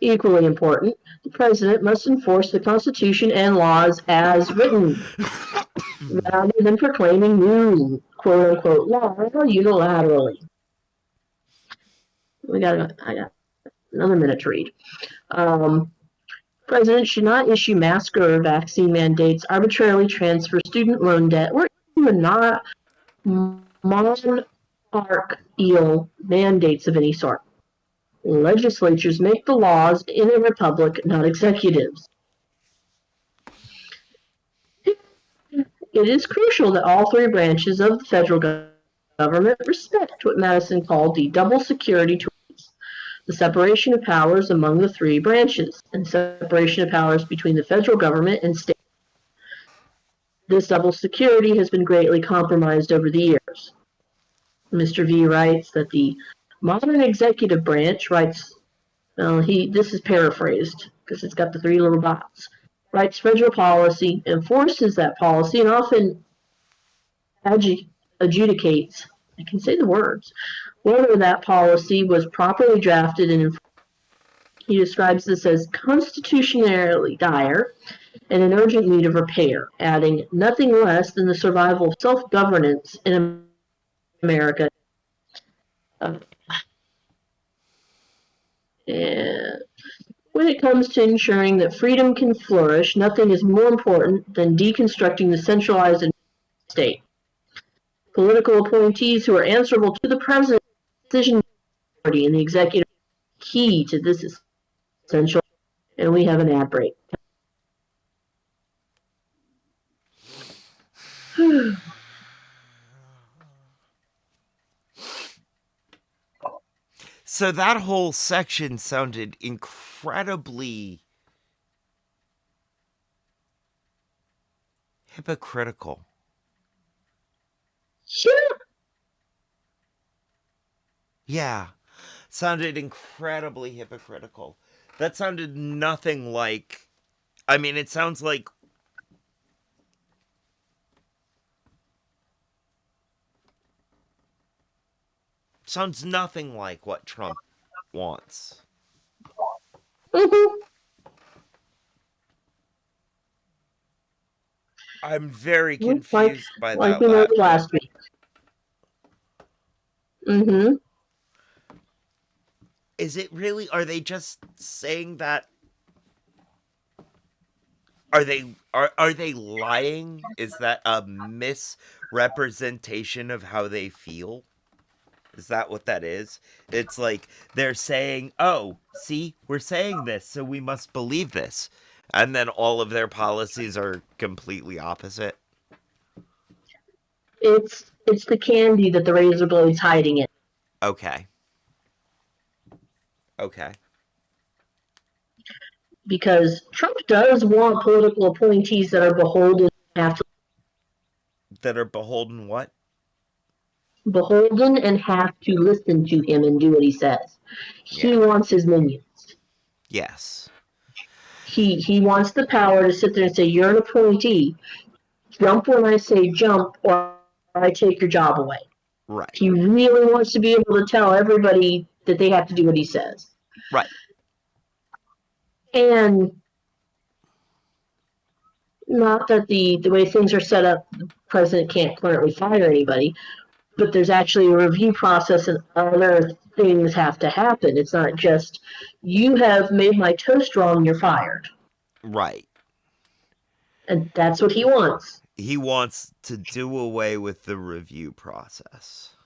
Equally important, the President must enforce the Constitution and laws as written, rather than proclaiming new quote-unquote law unilaterally. I got another minute to read. President should not issue mask or vaccine mandates, arbitrarily transfer student loan debt, or even not monarchical mandates of any sort. Legislatures make the laws in a republic, not executives. It is crucial that all three branches of the federal government respect what Madison called the double security tools, the separation of powers among the three branches, and separation of powers between the federal government and state. This double security has been greatly compromised over the years. Mr. V writes that the modern executive branch this is paraphrased because it's got the three little dots, writes federal policy, enforces that policy, and often adjudicates, I can say the words, whether that policy was properly drafted and enforced. He describes this as constitutionally dire and in urgent need of repair, adding nothing less than the survival of self-governance in America. Uh, and when it comes to ensuring that freedom can flourish, nothing is more important than deconstructing the centralized state. Political appointees who are answerable to the president, decision authority, and the executive key to this is essential. And we have an ad break. So that whole section sounded incredibly hypocritical. Sure. Yeah, sounded incredibly hypocritical. That sounded nothing like. I mean, it sounds like. Sounds nothing like what Trump wants. Mm-hmm. I'm very Like confused by like that we noted bit. last week. Mm-hmm. Is it really? Are they just saying that? Are they lying? Is that a misrepresentation of how they feel? Is that what that is? It's like they're saying, "Oh, see, we're saying this, so we must believe this." And then all of their policies are completely opposite. It's the candy that the razor blade's hiding in. Okay. Okay. Because Trump does want political appointees that are That are beholden what? beholden and have to listen to him and do what he says. He Yeah. wants his minions. Yes. He wants the power to sit there and say, "You're an appointee. Jump when I say jump, or I take your job away." Right. He really wants to be able to tell everybody that they have to do what he says. Right. And not that the way things are set up, the president can't currently fire anybody, but there's actually a review process and other things have to happen. It's not just, you have made my toast wrong, you're fired. Right. And that's what he wants. He wants to do away with the review process.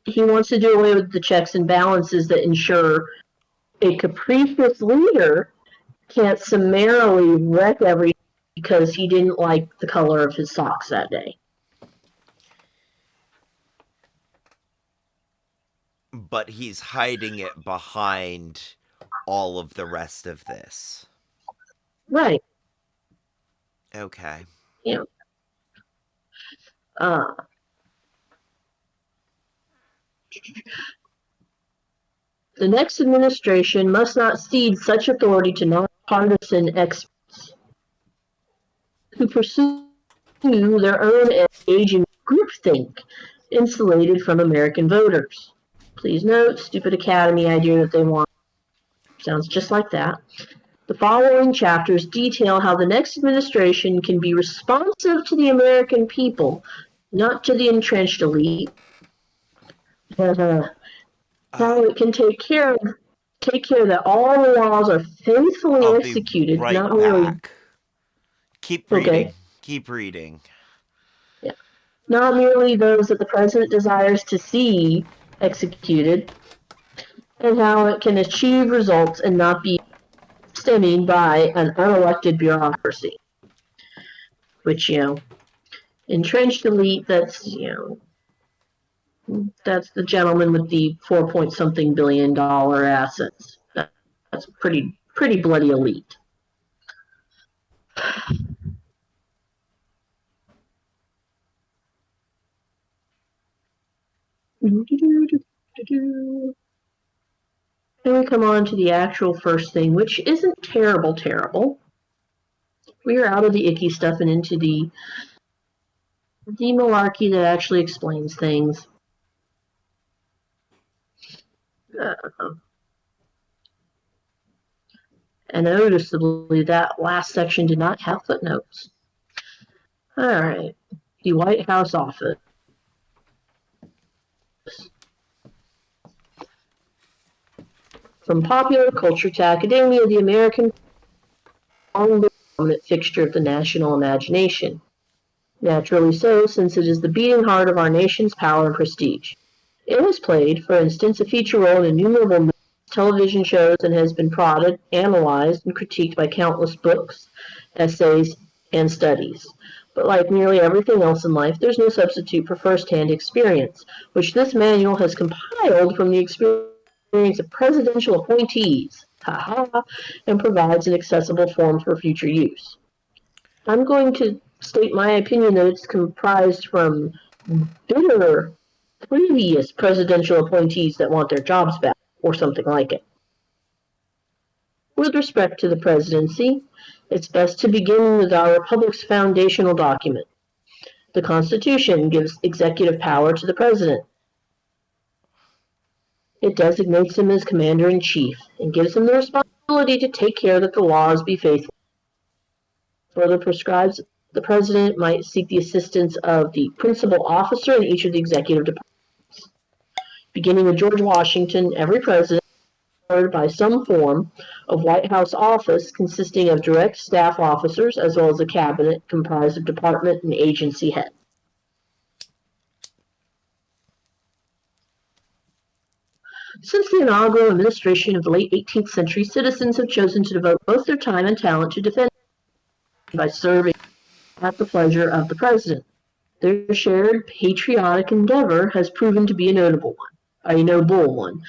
He wants to do away with the checks and balances that ensure a capricious leader can't summarily wreck everything because he didn't like the color of his socks that day. But he's hiding it behind all of the rest of this. Right. Okay. Yeah. Uh, the next administration must not cede such authority to nonpartisan experts who pursue their own age and groupthink, insulated from American voters. Please note, stupid academy idea that they want sounds just like that. The following chapters detail how the next administration can be responsive to the American people, not to the entrenched elite, but how it can take care that all the laws are faithfully I'll be executed, right not merely back. Keep reading. okay, Keep reading. yeah, not merely those that the president desires to see executed, and how it can achieve results and not be stemming by an unelected bureaucracy, which entrenched elite. That's the gentleman with the 4 point something billion assets. That's pretty bloody elite. And we come on to the actual first thing, which isn't terrible. We are out of the icky stuff and into the malarkey that actually explains things. Uh, and noticeably, that last section did not have footnotes. All right, the White House office. From popular culture to academia, the American long dominant fixture of the national imagination. Naturally so, since it is the beating heart of our nation's power and prestige. It has played, for instance, a feature role in innumerable movies, television shows, and has been prodded, analyzed, and critiqued by countless books, essays, and studies. But like nearly everything else in life, there's no substitute for first-hand experience, which this manual has compiled from the experience of presidential appointees, and provides an accessible form for future use. I'm going to state my opinion that it's comprised from bitter previous presidential appointees that want their jobs back, or something like it. With respect to the presidency, it's best to begin with our republic's foundational document. The Constitution gives executive power to the president. It designates him as commander-in-chief and gives him the responsibility to take care that the laws be faithful. Further prescribes the president might seek the assistance of the principal officer in each of the executive departments. Beginning with George Washington, every president by some form of White House office consisting of direct staff officers as well as a cabinet comprised of department and agency heads. Since the inaugural administration of the late 18th century, citizens have chosen to devote both their time and talent to defend by serving at the pleasure of the president. Their shared patriotic endeavor has proven to be a noble one,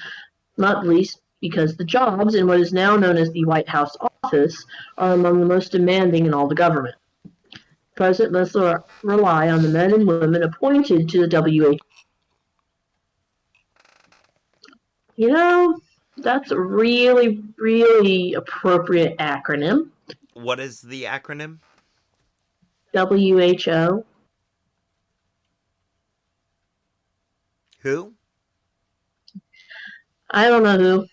not least because the jobs in what is now known as the White House office are among the most demanding in all the government. The president must rely on the men and women appointed to the WHO. You know, that's a really, really appropriate acronym. What is the acronym? WHO. Who? I don't know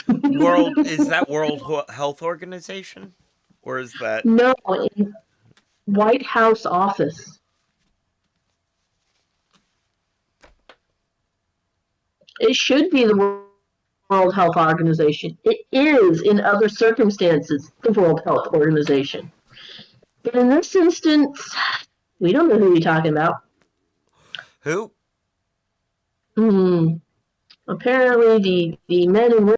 World, is who. that World Health Organization? Or is that No, White House office. It should be the World Health Organization. It is, in other circumstances, the World Health Organization. But in this instance, we don't know who you're talking about. who? Hmm. Apparently, the men and women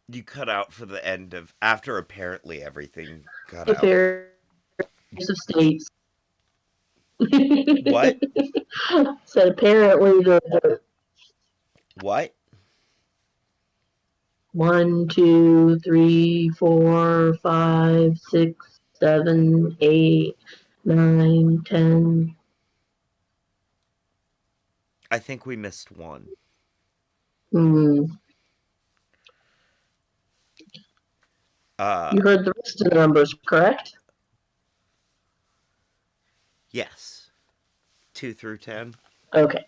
You cut out for the end of after apparently everything cut out. affairs of states What? said apparently the What? 1, 2, 3, 4, 5, 6, 7, 8, 9, 10. I think we missed one. Hmm. Uh You heard the rest of the numbers, correct? yes. 2 through 10. Okay,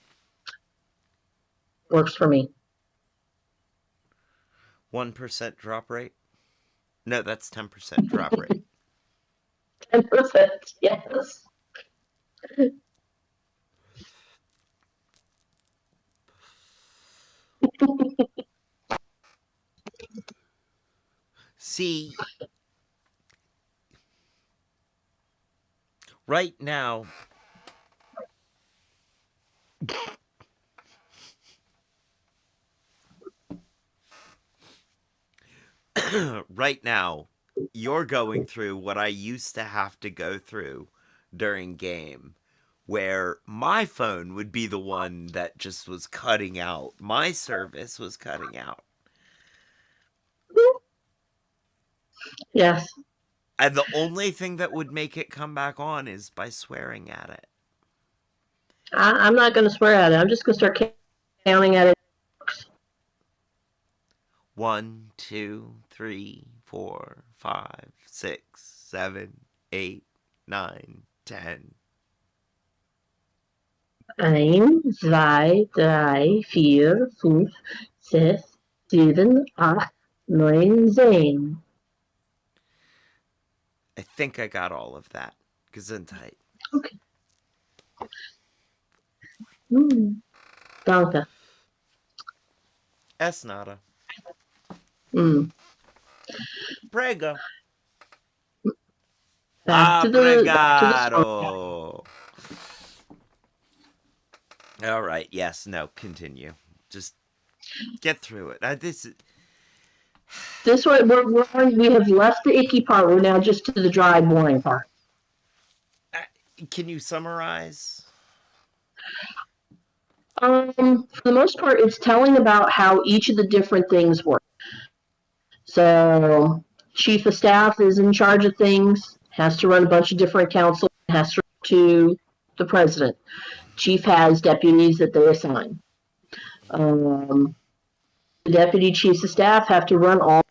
works for me. 1% drop rate. No, that's 10% drop rate. 10%, yes. See, right now, right now, you're going through what I used to have to go through during game, where my phone would be the one that just was cutting out. My service was cutting out. Yes. And the only thing that would make it come back on is by swearing at it. I'm not going to swear at it. I'm just going to start counting at it. 1, 2, 3, 4, 5, 6, 7, 8, 9, 10. 1, 2, 3, 4, 5, 6, 7, 8, 9, 10. I think I got all of that. Gesundheit. Okay. Mm. Danke. Es nada. Mm. Prego. Back to the song. Obrigado. All right. Yes. No. Continue. Just get through it. This way, we have left the icky part. We're now just to the dry, boring part. Can you summarize? For the most part, it's telling about how each of the different things work. So, chief of staff is in charge of things, has to run a bunch of different councils, has to to the president. Chief has deputies that they assign. The deputy chiefs of staff have to run all.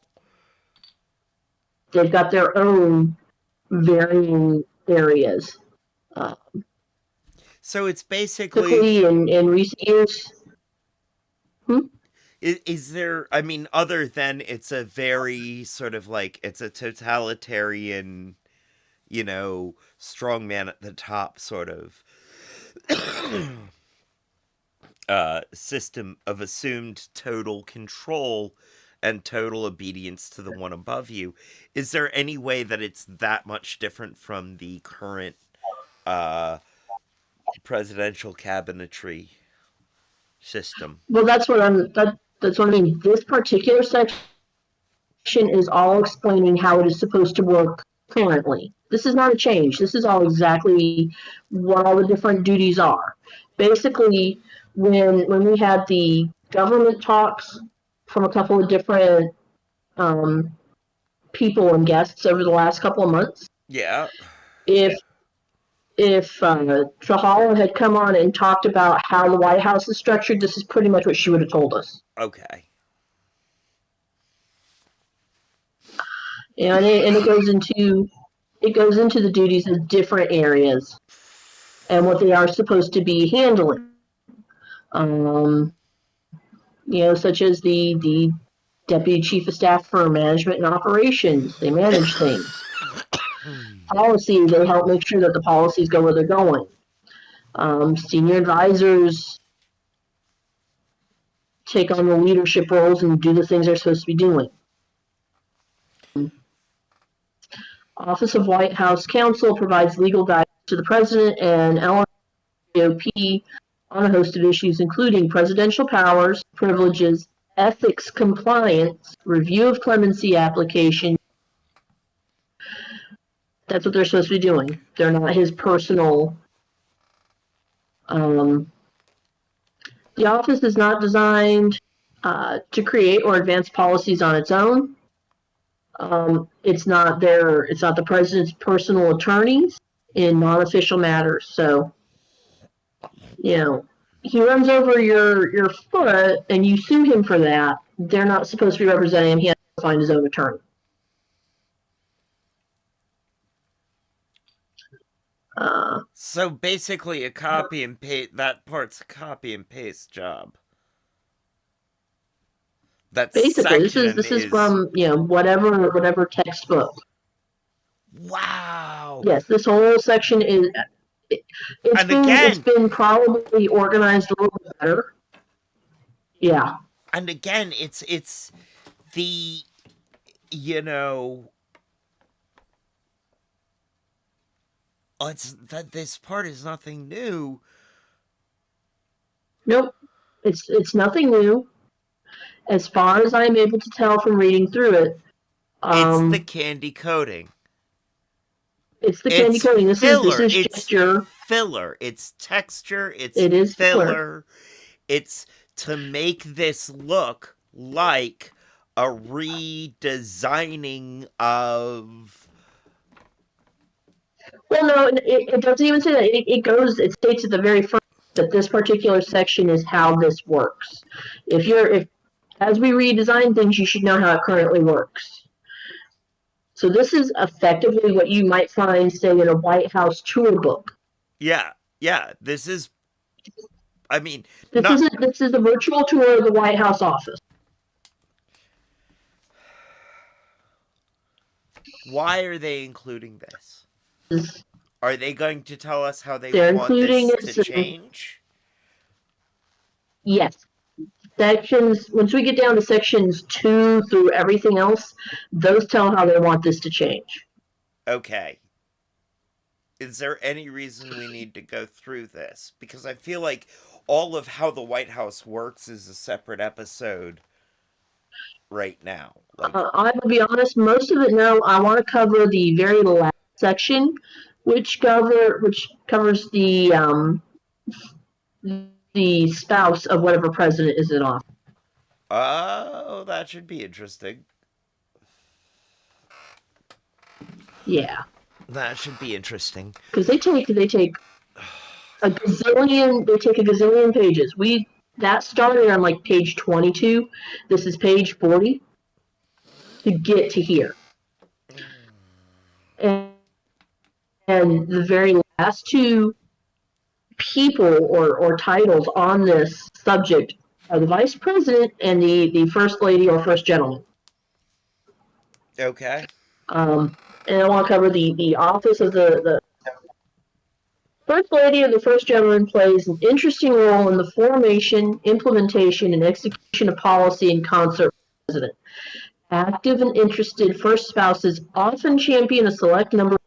They've got their own varying areas. Uh, So it's basically. Typically, in recent years, Is there, I mean, other than it's a very sort of like, it's a totalitarian, strong man at the top sort of system of assumed total control and total obedience to the one above you. Is there any way that it's that much different from the current uh, presidential cabinetry system. Well, that's what I mean. This particular section is all explaining how it is supposed to work currently. This is not a change. This is all exactly what all the different duties are. Basically, when we had the government talks from a couple of different um, people and guests over the last couple of months, Yeah. if Trujillo had come on and talked about how the White House is structured, this is pretty much what she would have told us. Okay. And it goes into the duties of different areas and what they are supposed to be handling. Such as the deputy chief of staff for management and operations. They manage things. Policy, they help make sure that the policies go where they're going. Senior advisors take on the leadership roles and do the things they're supposed to be doing. Office of White House Counsel provides legal guidance to the president and LNOP on a host of issues, including presidential powers, privileges, ethics compliance, review of clemency application. That's what they're supposed to be doing. They're not his personal. The office is not designed to create or advance policies on its own. It's not the president's personal attorneys in non-official matters. So, he runs over your foot and you sue him for that. They're not supposed to be representing him. He has to find his own attorney. So basically, a copy and paste. That part's a copy and paste job. That Basically, section this is is. from whatever textbook. Wow. Yes, this whole section is. And It's again, been probably organized a little bit better. Yeah. it's the you know it's that this part is nothing new. Nope. It's nothing new. As far as I'm able to tell from reading through it, It's the um, candy coating. it's the candy It's coating. This filler. is just It's your. filler. It's texture. It's It is filler. filler. It's to make this look like a redesigning of. Well, no, it doesn't even say that. It states at the very first that this particular section is how this works. If as we redesign things, you should know how it currently works. So this is effectively what you might find, say, in a White House tour book. Yeah, yeah. This is. I mean, This not. isn't. This is a virtual tour of the White House office. Why are they including this? Are they going to tell us how they They're want including this it. to change? Yes, sections. Once we get down to sections 2 through everything else, those tell how they want this to change. Okay. Is there any reason we need to go through this? Because I feel like all of how the White House works is a separate episode right now. Like, I will be honest. Most of it, no. I want to cover the very last section, which covers the spouse of whatever president is in office. oh, that should be interesting. Yeah, That should be interesting. because they take a gazillion pages. That started on like page 22. This is page 40 to get to here, and, and the very last two people or titles on this subject are the vice president and the first lady or first gentleman. Okay. And I want to cover the office of the first lady or the first gentleman plays an interesting role in the formation, implementation, and execution of policy in concert with the president. Active and interested first spouses often champion a select number of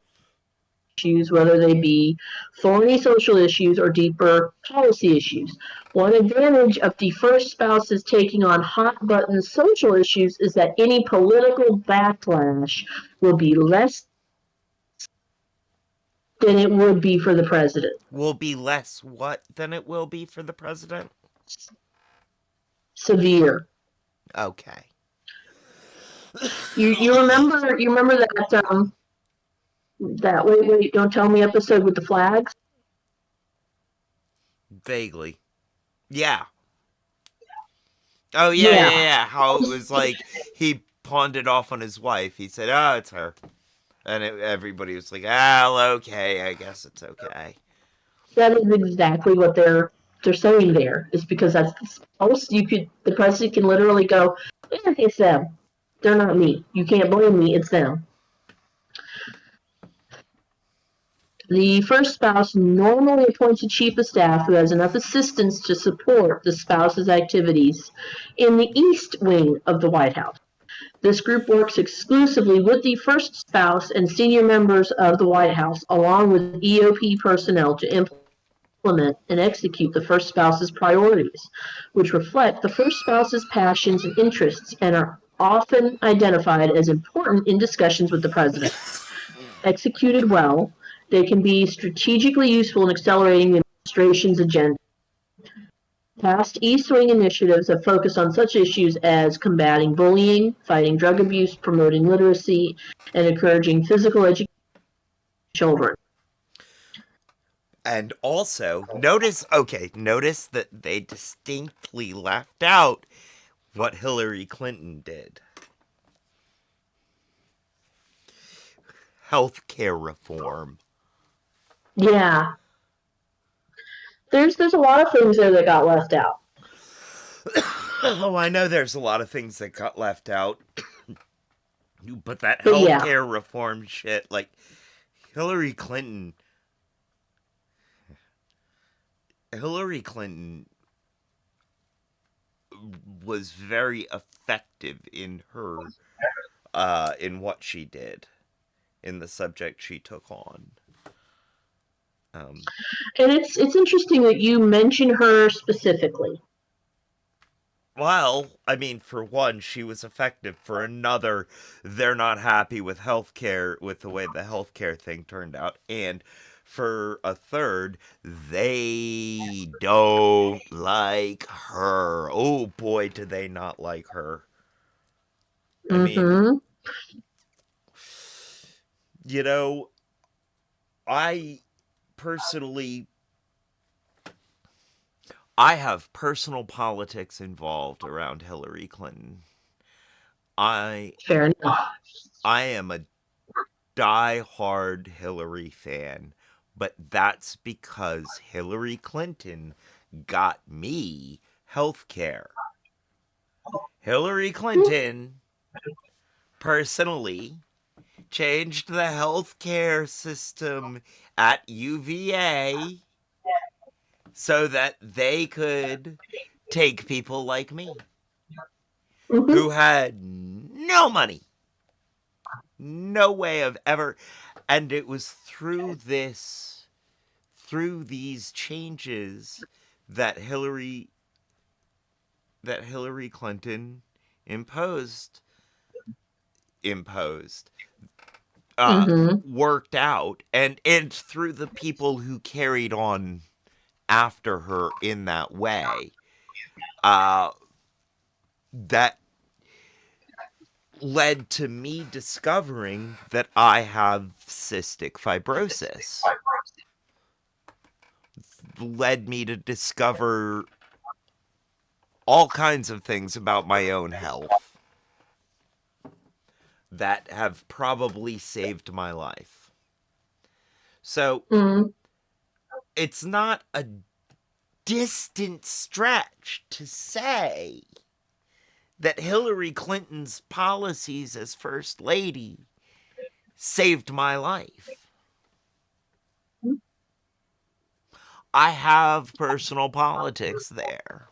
issues, whether they be thorny social issues or deeper policy issues. One advantage of the first spouse's taking on hot button social issues is that any political backlash will be less than it would be for the president. Will be less what than it will be for the president? Severe. Okay. You remember that wait don't tell me episode with the flags? Vaguely. Yeah. Oh, yeah, yeah, Yeah. yeah. How it was like he pawned it off on his wife. He said, oh, it's her. And everybody was like, oh, okay, I guess it's okay. That is exactly what they're saying there. Is because that's the spouse. The president can literally go, it's them. They're not me. You can't blame me. It's them. The first spouse normally appoints a chief of staff who has enough assistants to support the spouse's activities in the East Wing of the White House. This group works exclusively with the first spouse and senior members of the White House, along with EOP personnel, to implement and execute the first spouse's priorities, which reflect the first spouse's passions and interests and are often identified as important in discussions with the president. Executed well, they can be strategically useful in accelerating the administration's agenda. Past East Wing initiatives have focused on such issues as combating bullying, fighting drug abuse, promoting literacy, and encouraging physical education of children. And also, notice that they distinctly left out what Hillary Clinton did. Healthcare reform. Yeah, there's a lot of things there that got left out. Oh, I know there's a lot of things that got left out. But that But yeah, healthcare reform shit, like Hillary Clinton Hillary Clinton was very effective in her in what she did, in the subject she took on. Um, and it's interesting that you mention her specifically. well, I mean, for one, she was effective. For another, they're not happy with healthcare, with the way the healthcare thing turned out. And for a third, they don't like her. Oh boy, do they not like her. I mean, Mm-hmm. you know, I personally I have personal politics involved around Hillary Clinton. I Fair enough. I am a die-hard Hillary fan, but that's because Hillary Clinton got me health care. Hillary Clinton personally changed the healthcare system at UVA so that they could take people like me Mm-hmm. who had no money, no way of ever. And it was through these changes that Hillary Clinton imposed imposed Mm-hmm. worked out, and through the people who carried on after her in that way, uh that led to me discovering that I have cystic fibrosis, led me to discover all kinds of things about my own health that have probably saved my life. So Mm-hmm. it's not a distant stretch to say that Hillary Clinton's policies as First Lady saved my life. I have personal politics there.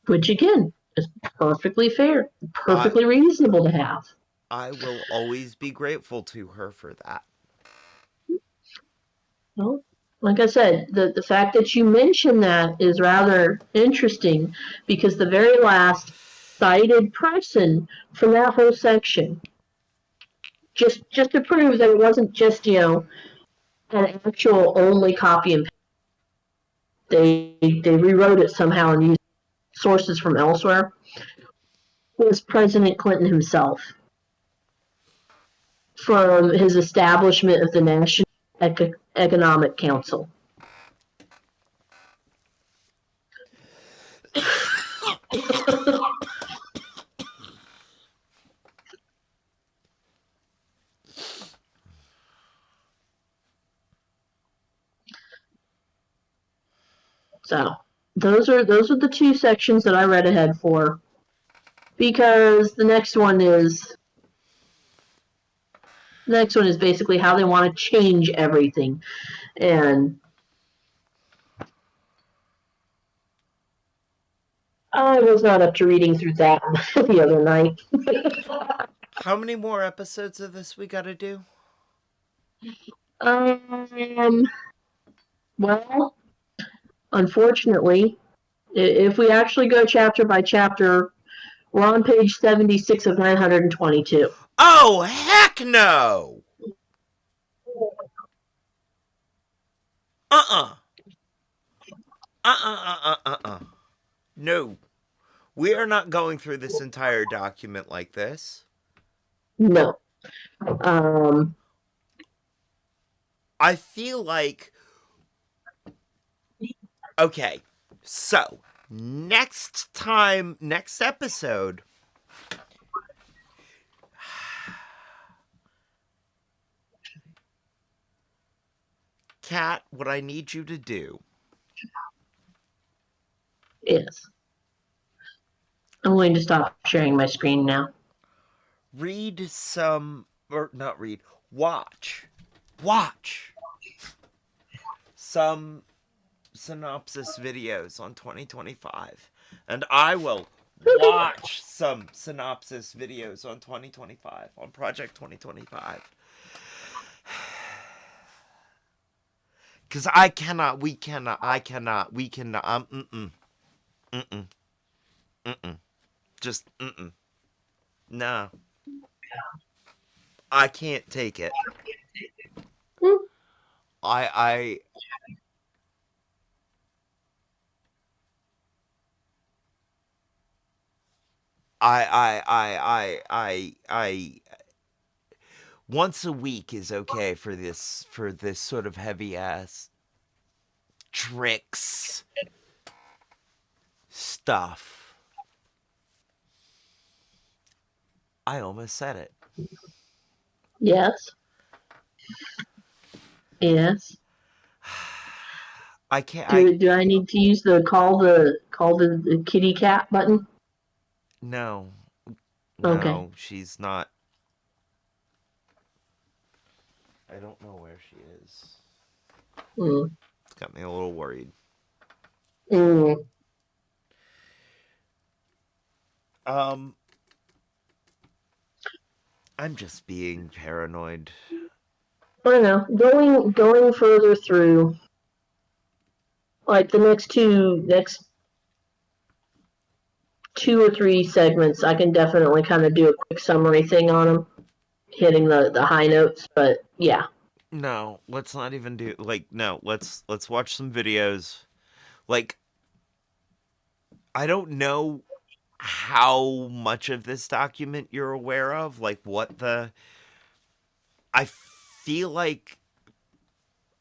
Which again is perfectly fair, I perfectly reasonable to have. I will always be grateful to her for that. Well, like I said, the fact that you mentioned that is rather interesting because the very last cited person from that whole section, just to prove that it wasn't just, an actual only copy and they rewrote it somehow and used sources from elsewhere, was President Clinton himself from his establishment of the National Economic Council. So those are the two sections that I read ahead for, because the next one is basically how they want to change everything, and I was not up to reading through that the other night. How many more episodes of this we got to do? um, well, unfortunately, if we actually go chapter by chapter, we're on page 76 of 922. Oh, heck no! Uh-uh. Uh-uh. No. We are not going through this entire document like this. No. Um, I feel like, okay, so next episode, Kat, what I need you to do, yes. I'm going to stop sharing my screen now. read some, or not read, watch some synopsis videos on 2025. And I will watch some synopsis videos on 2025, on Project 2025. Because we cannot, just, nah. I can't take it. I, I once a week is okay for this sort of heavy ass tricks stuff. I almost said it. Yes. Yes. I can't. Do I need to use the call the kitty cat button? No, Okay. no, she's not. I don't know where she is. Mm. It's got me a little worried. Mm. Um, I'm just being paranoid. I don't know. Going further through, like the next two or three segments, I can definitely kind of do a quick summary thing on them, hitting the high notes. But yeah. No, let's not even do like no. Let's watch some videos. Like I don't know how much of this document you're aware of. Like what the. I feel like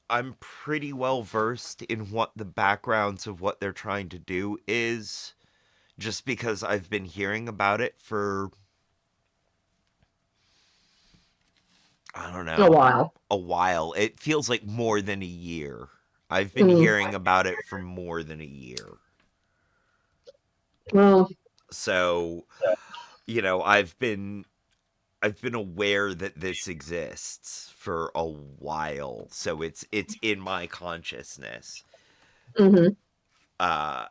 I'm pretty well versed in what the backgrounds of what they're trying to do is, just because I've been hearing about it for, I don't A know, while. a while. It feels like more than a year. I've been Mm. hearing about it for more than a year. Well, So, I've been aware that this exists for a while. So it's in my consciousness. mm-hmm. Uh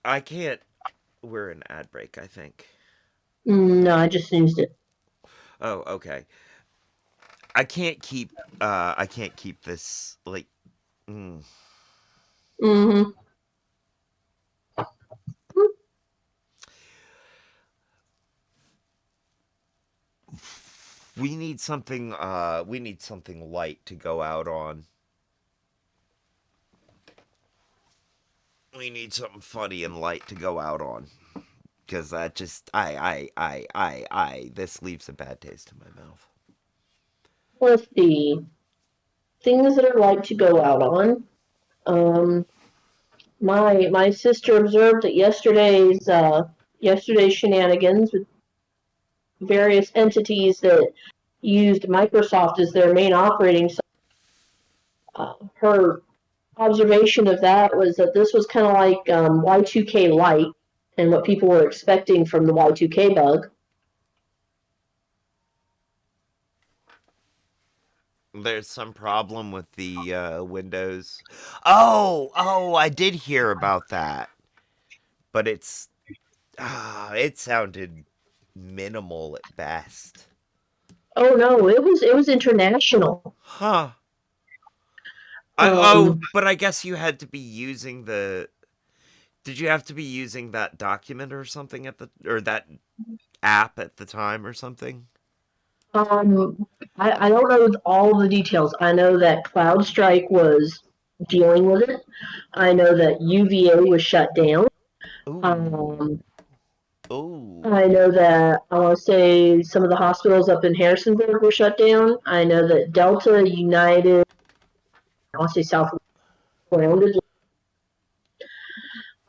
I can't. We're in ad break, I think. No, I just snoozed it. Oh, okay. I can't keep this like mm. Mm-hmm. We need something light to go out on. We need something funny and light to go out on. Because that just this leaves a bad taste in my mouth. Let's see. Things that are like to go out on. Um, my sister observed that yesterday's shenanigans with various entities that used Microsoft as their main operating system. Her observation of that was that this was kind of like Y2K light and what people were expecting from the Y2K bug. There's some problem with the Windows. Oh, I did hear about that, but it sounded minimal at best. Oh no, it was international. Huh. Um, But I guess you had to be using the. Did you have to be using that document or something or that app at the time or something? um, I don't know all the details. I know that CloudStrike was dealing with it. I know that UVA was shut down. Ooh. Um, Ooh. I know that I want to say some of the hospitals up in Harrisonburg were shut down. I know that Delta, United, I want to say South grounded.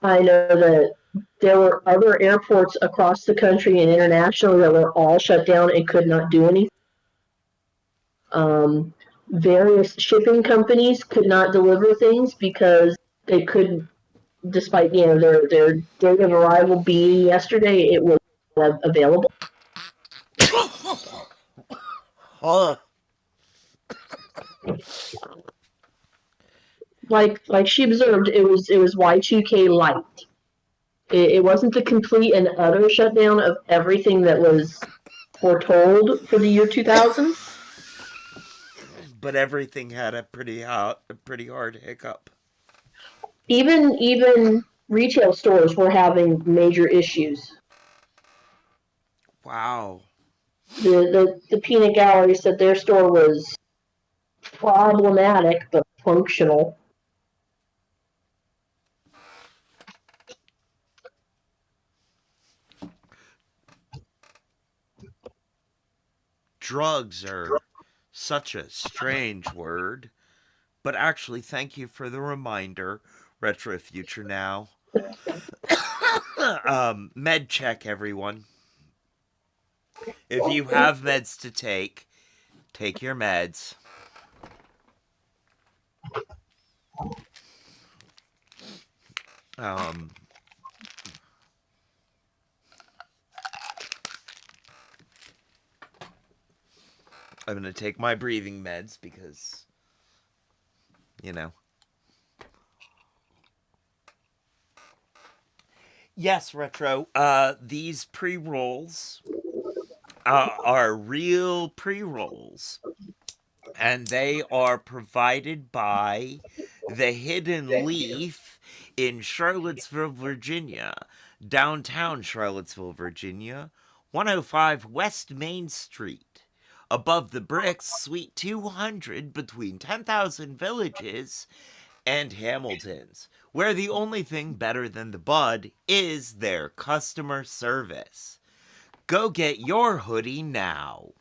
I know that there were other airports across the country and internationally that were all shut down and could not do anything. Um, Various shipping companies could not deliver things because they couldn't, despite their date of arrival being yesterday, it was available. Huh. Like she observed, it was Y2K light. It wasn't the complete and utter shutdown of everything that was foretold for the year 2000. But everything had a pretty hard hiccup. Even retail stores were having major issues. Wow. The peanut gallery said their store was problematic but functional. Drugs are such a strange word, but actually, thank you for the reminder. Retro Future Now. Med check, everyone. If you have meds to take your meds. Um, I'm gonna take my breathing meds because, you know. Yes, Retro. These pre rolls are real pre rolls, and they are provided by the Hidden Leaf in Charlottesville, Virginia, downtown Charlottesville, Virginia, 105 West Main Street, above the bricks, Suite 200, between 10,000 villages and Hamilton's, where the only thing better than the bud is their customer service. Go get your hoodie now.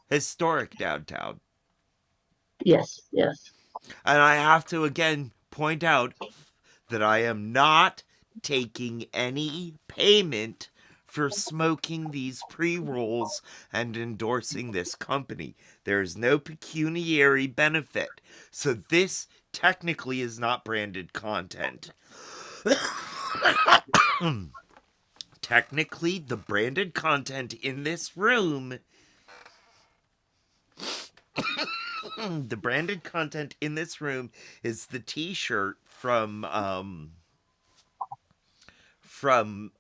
Historic downtown. Yes, yes. And I have to again point out that I am not taking any payment for smoking these pre rolls and endorsing this company. There is no pecuniary benefit. So this technically is not branded content. Technically, the branded content in this room, the branded content in this room is the t shirt from from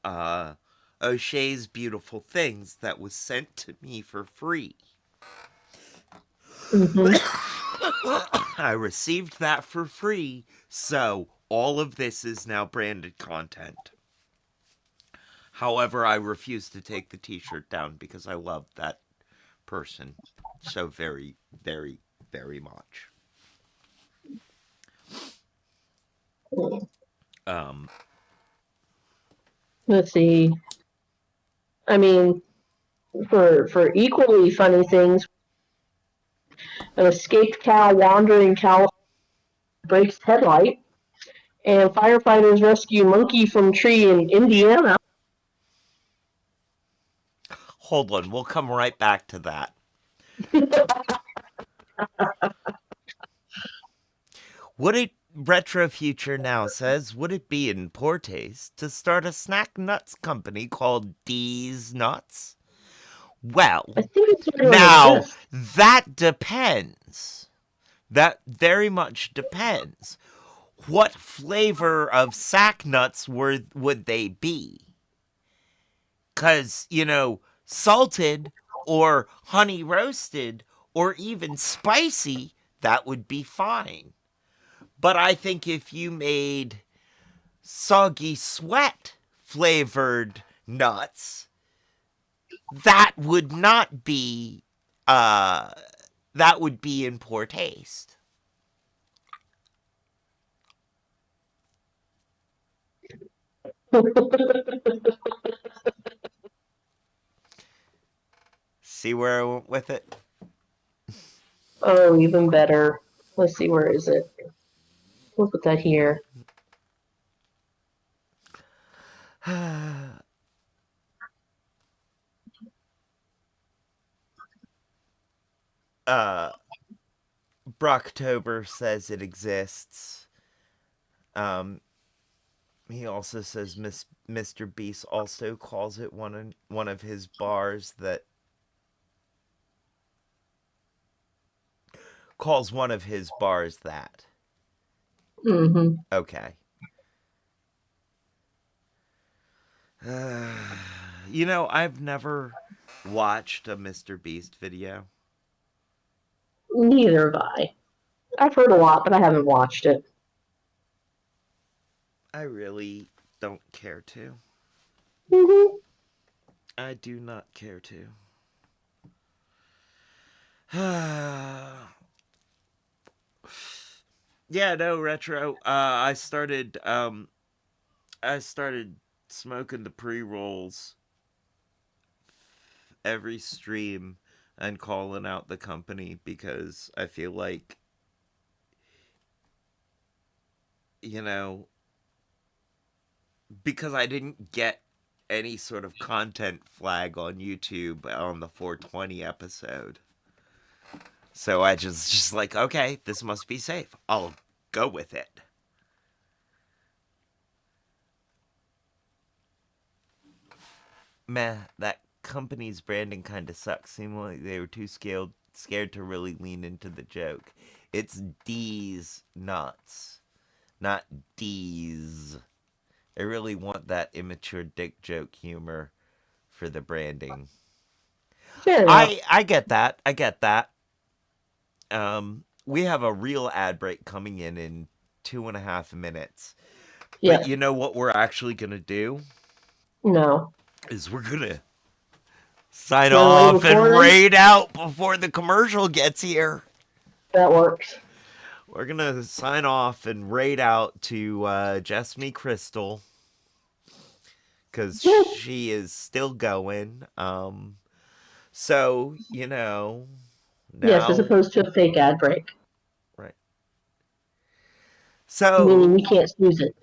O'Shea's Beautiful Things that was sent to me for free. Mm-hmm. I received that for free, so all of this is now branded content. However, I refuse to take the t-shirt down because I love that person so very, very, very much. Um, Let's see. I mean, for equally funny things, an escaped cow wandering California breaks headlight, and firefighters rescue monkey from tree in Indiana. hold on, we'll come right back to that. Would it, Retro Future now says, would it be in poor taste to start a snack nuts company called D's Nuts? I Well, think it's already now exists. that depends. That very much depends. What flavor of sack nuts would they be? Because, salted or honey roasted or even spicy, that would be fine. But I think if you made soggy sweat flavored nuts, that would not be uh that would be in poor taste. See where I went with it? Oh, even better. Let's see, where is it? We'll put that here. uh Brocktober says it exists. Um he also says Mr. Beast also calls it one of his bars that calls one of his bars that. Mm-hmm. Okay. I've never watched a Mr. Beast video. Neither have I. I've heard a lot, but I haven't watched it. I really don't care to. Mm-hmm. I do not care to. Yeah, no, retro. I started smoking the pre-rolls every stream and calling out the company because I feel like, you know, because I didn't get any sort of content flag on YouTube on the 420 episode. So I just like, okay, this must be safe. I'll go with it. Meh, that company's branding kind of sucks. Seemed like they were too scared to really lean into the joke. It's D's nuts, not D's. I really want that immature dick joke humor for the branding. Fair enough. I get that. I get that. We have a real ad break coming in 2.5 minutes. But Yes. you know what we're actually gonna do No. is we're gonna sign Run away off and before then? raid out before the commercial gets here. That works. We're gonna sign off and raid out to Just Me Crystal because she is still going. So Yes, as now, opposed to a fake ad break, right. meaning you So can't snooze it.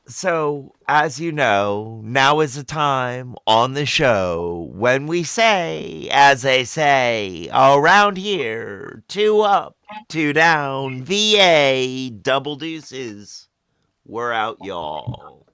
So, as you know, now is the time on the show when we say, as they say around here, 2 up, 2 down, VA, double deuces. We're out, y'all.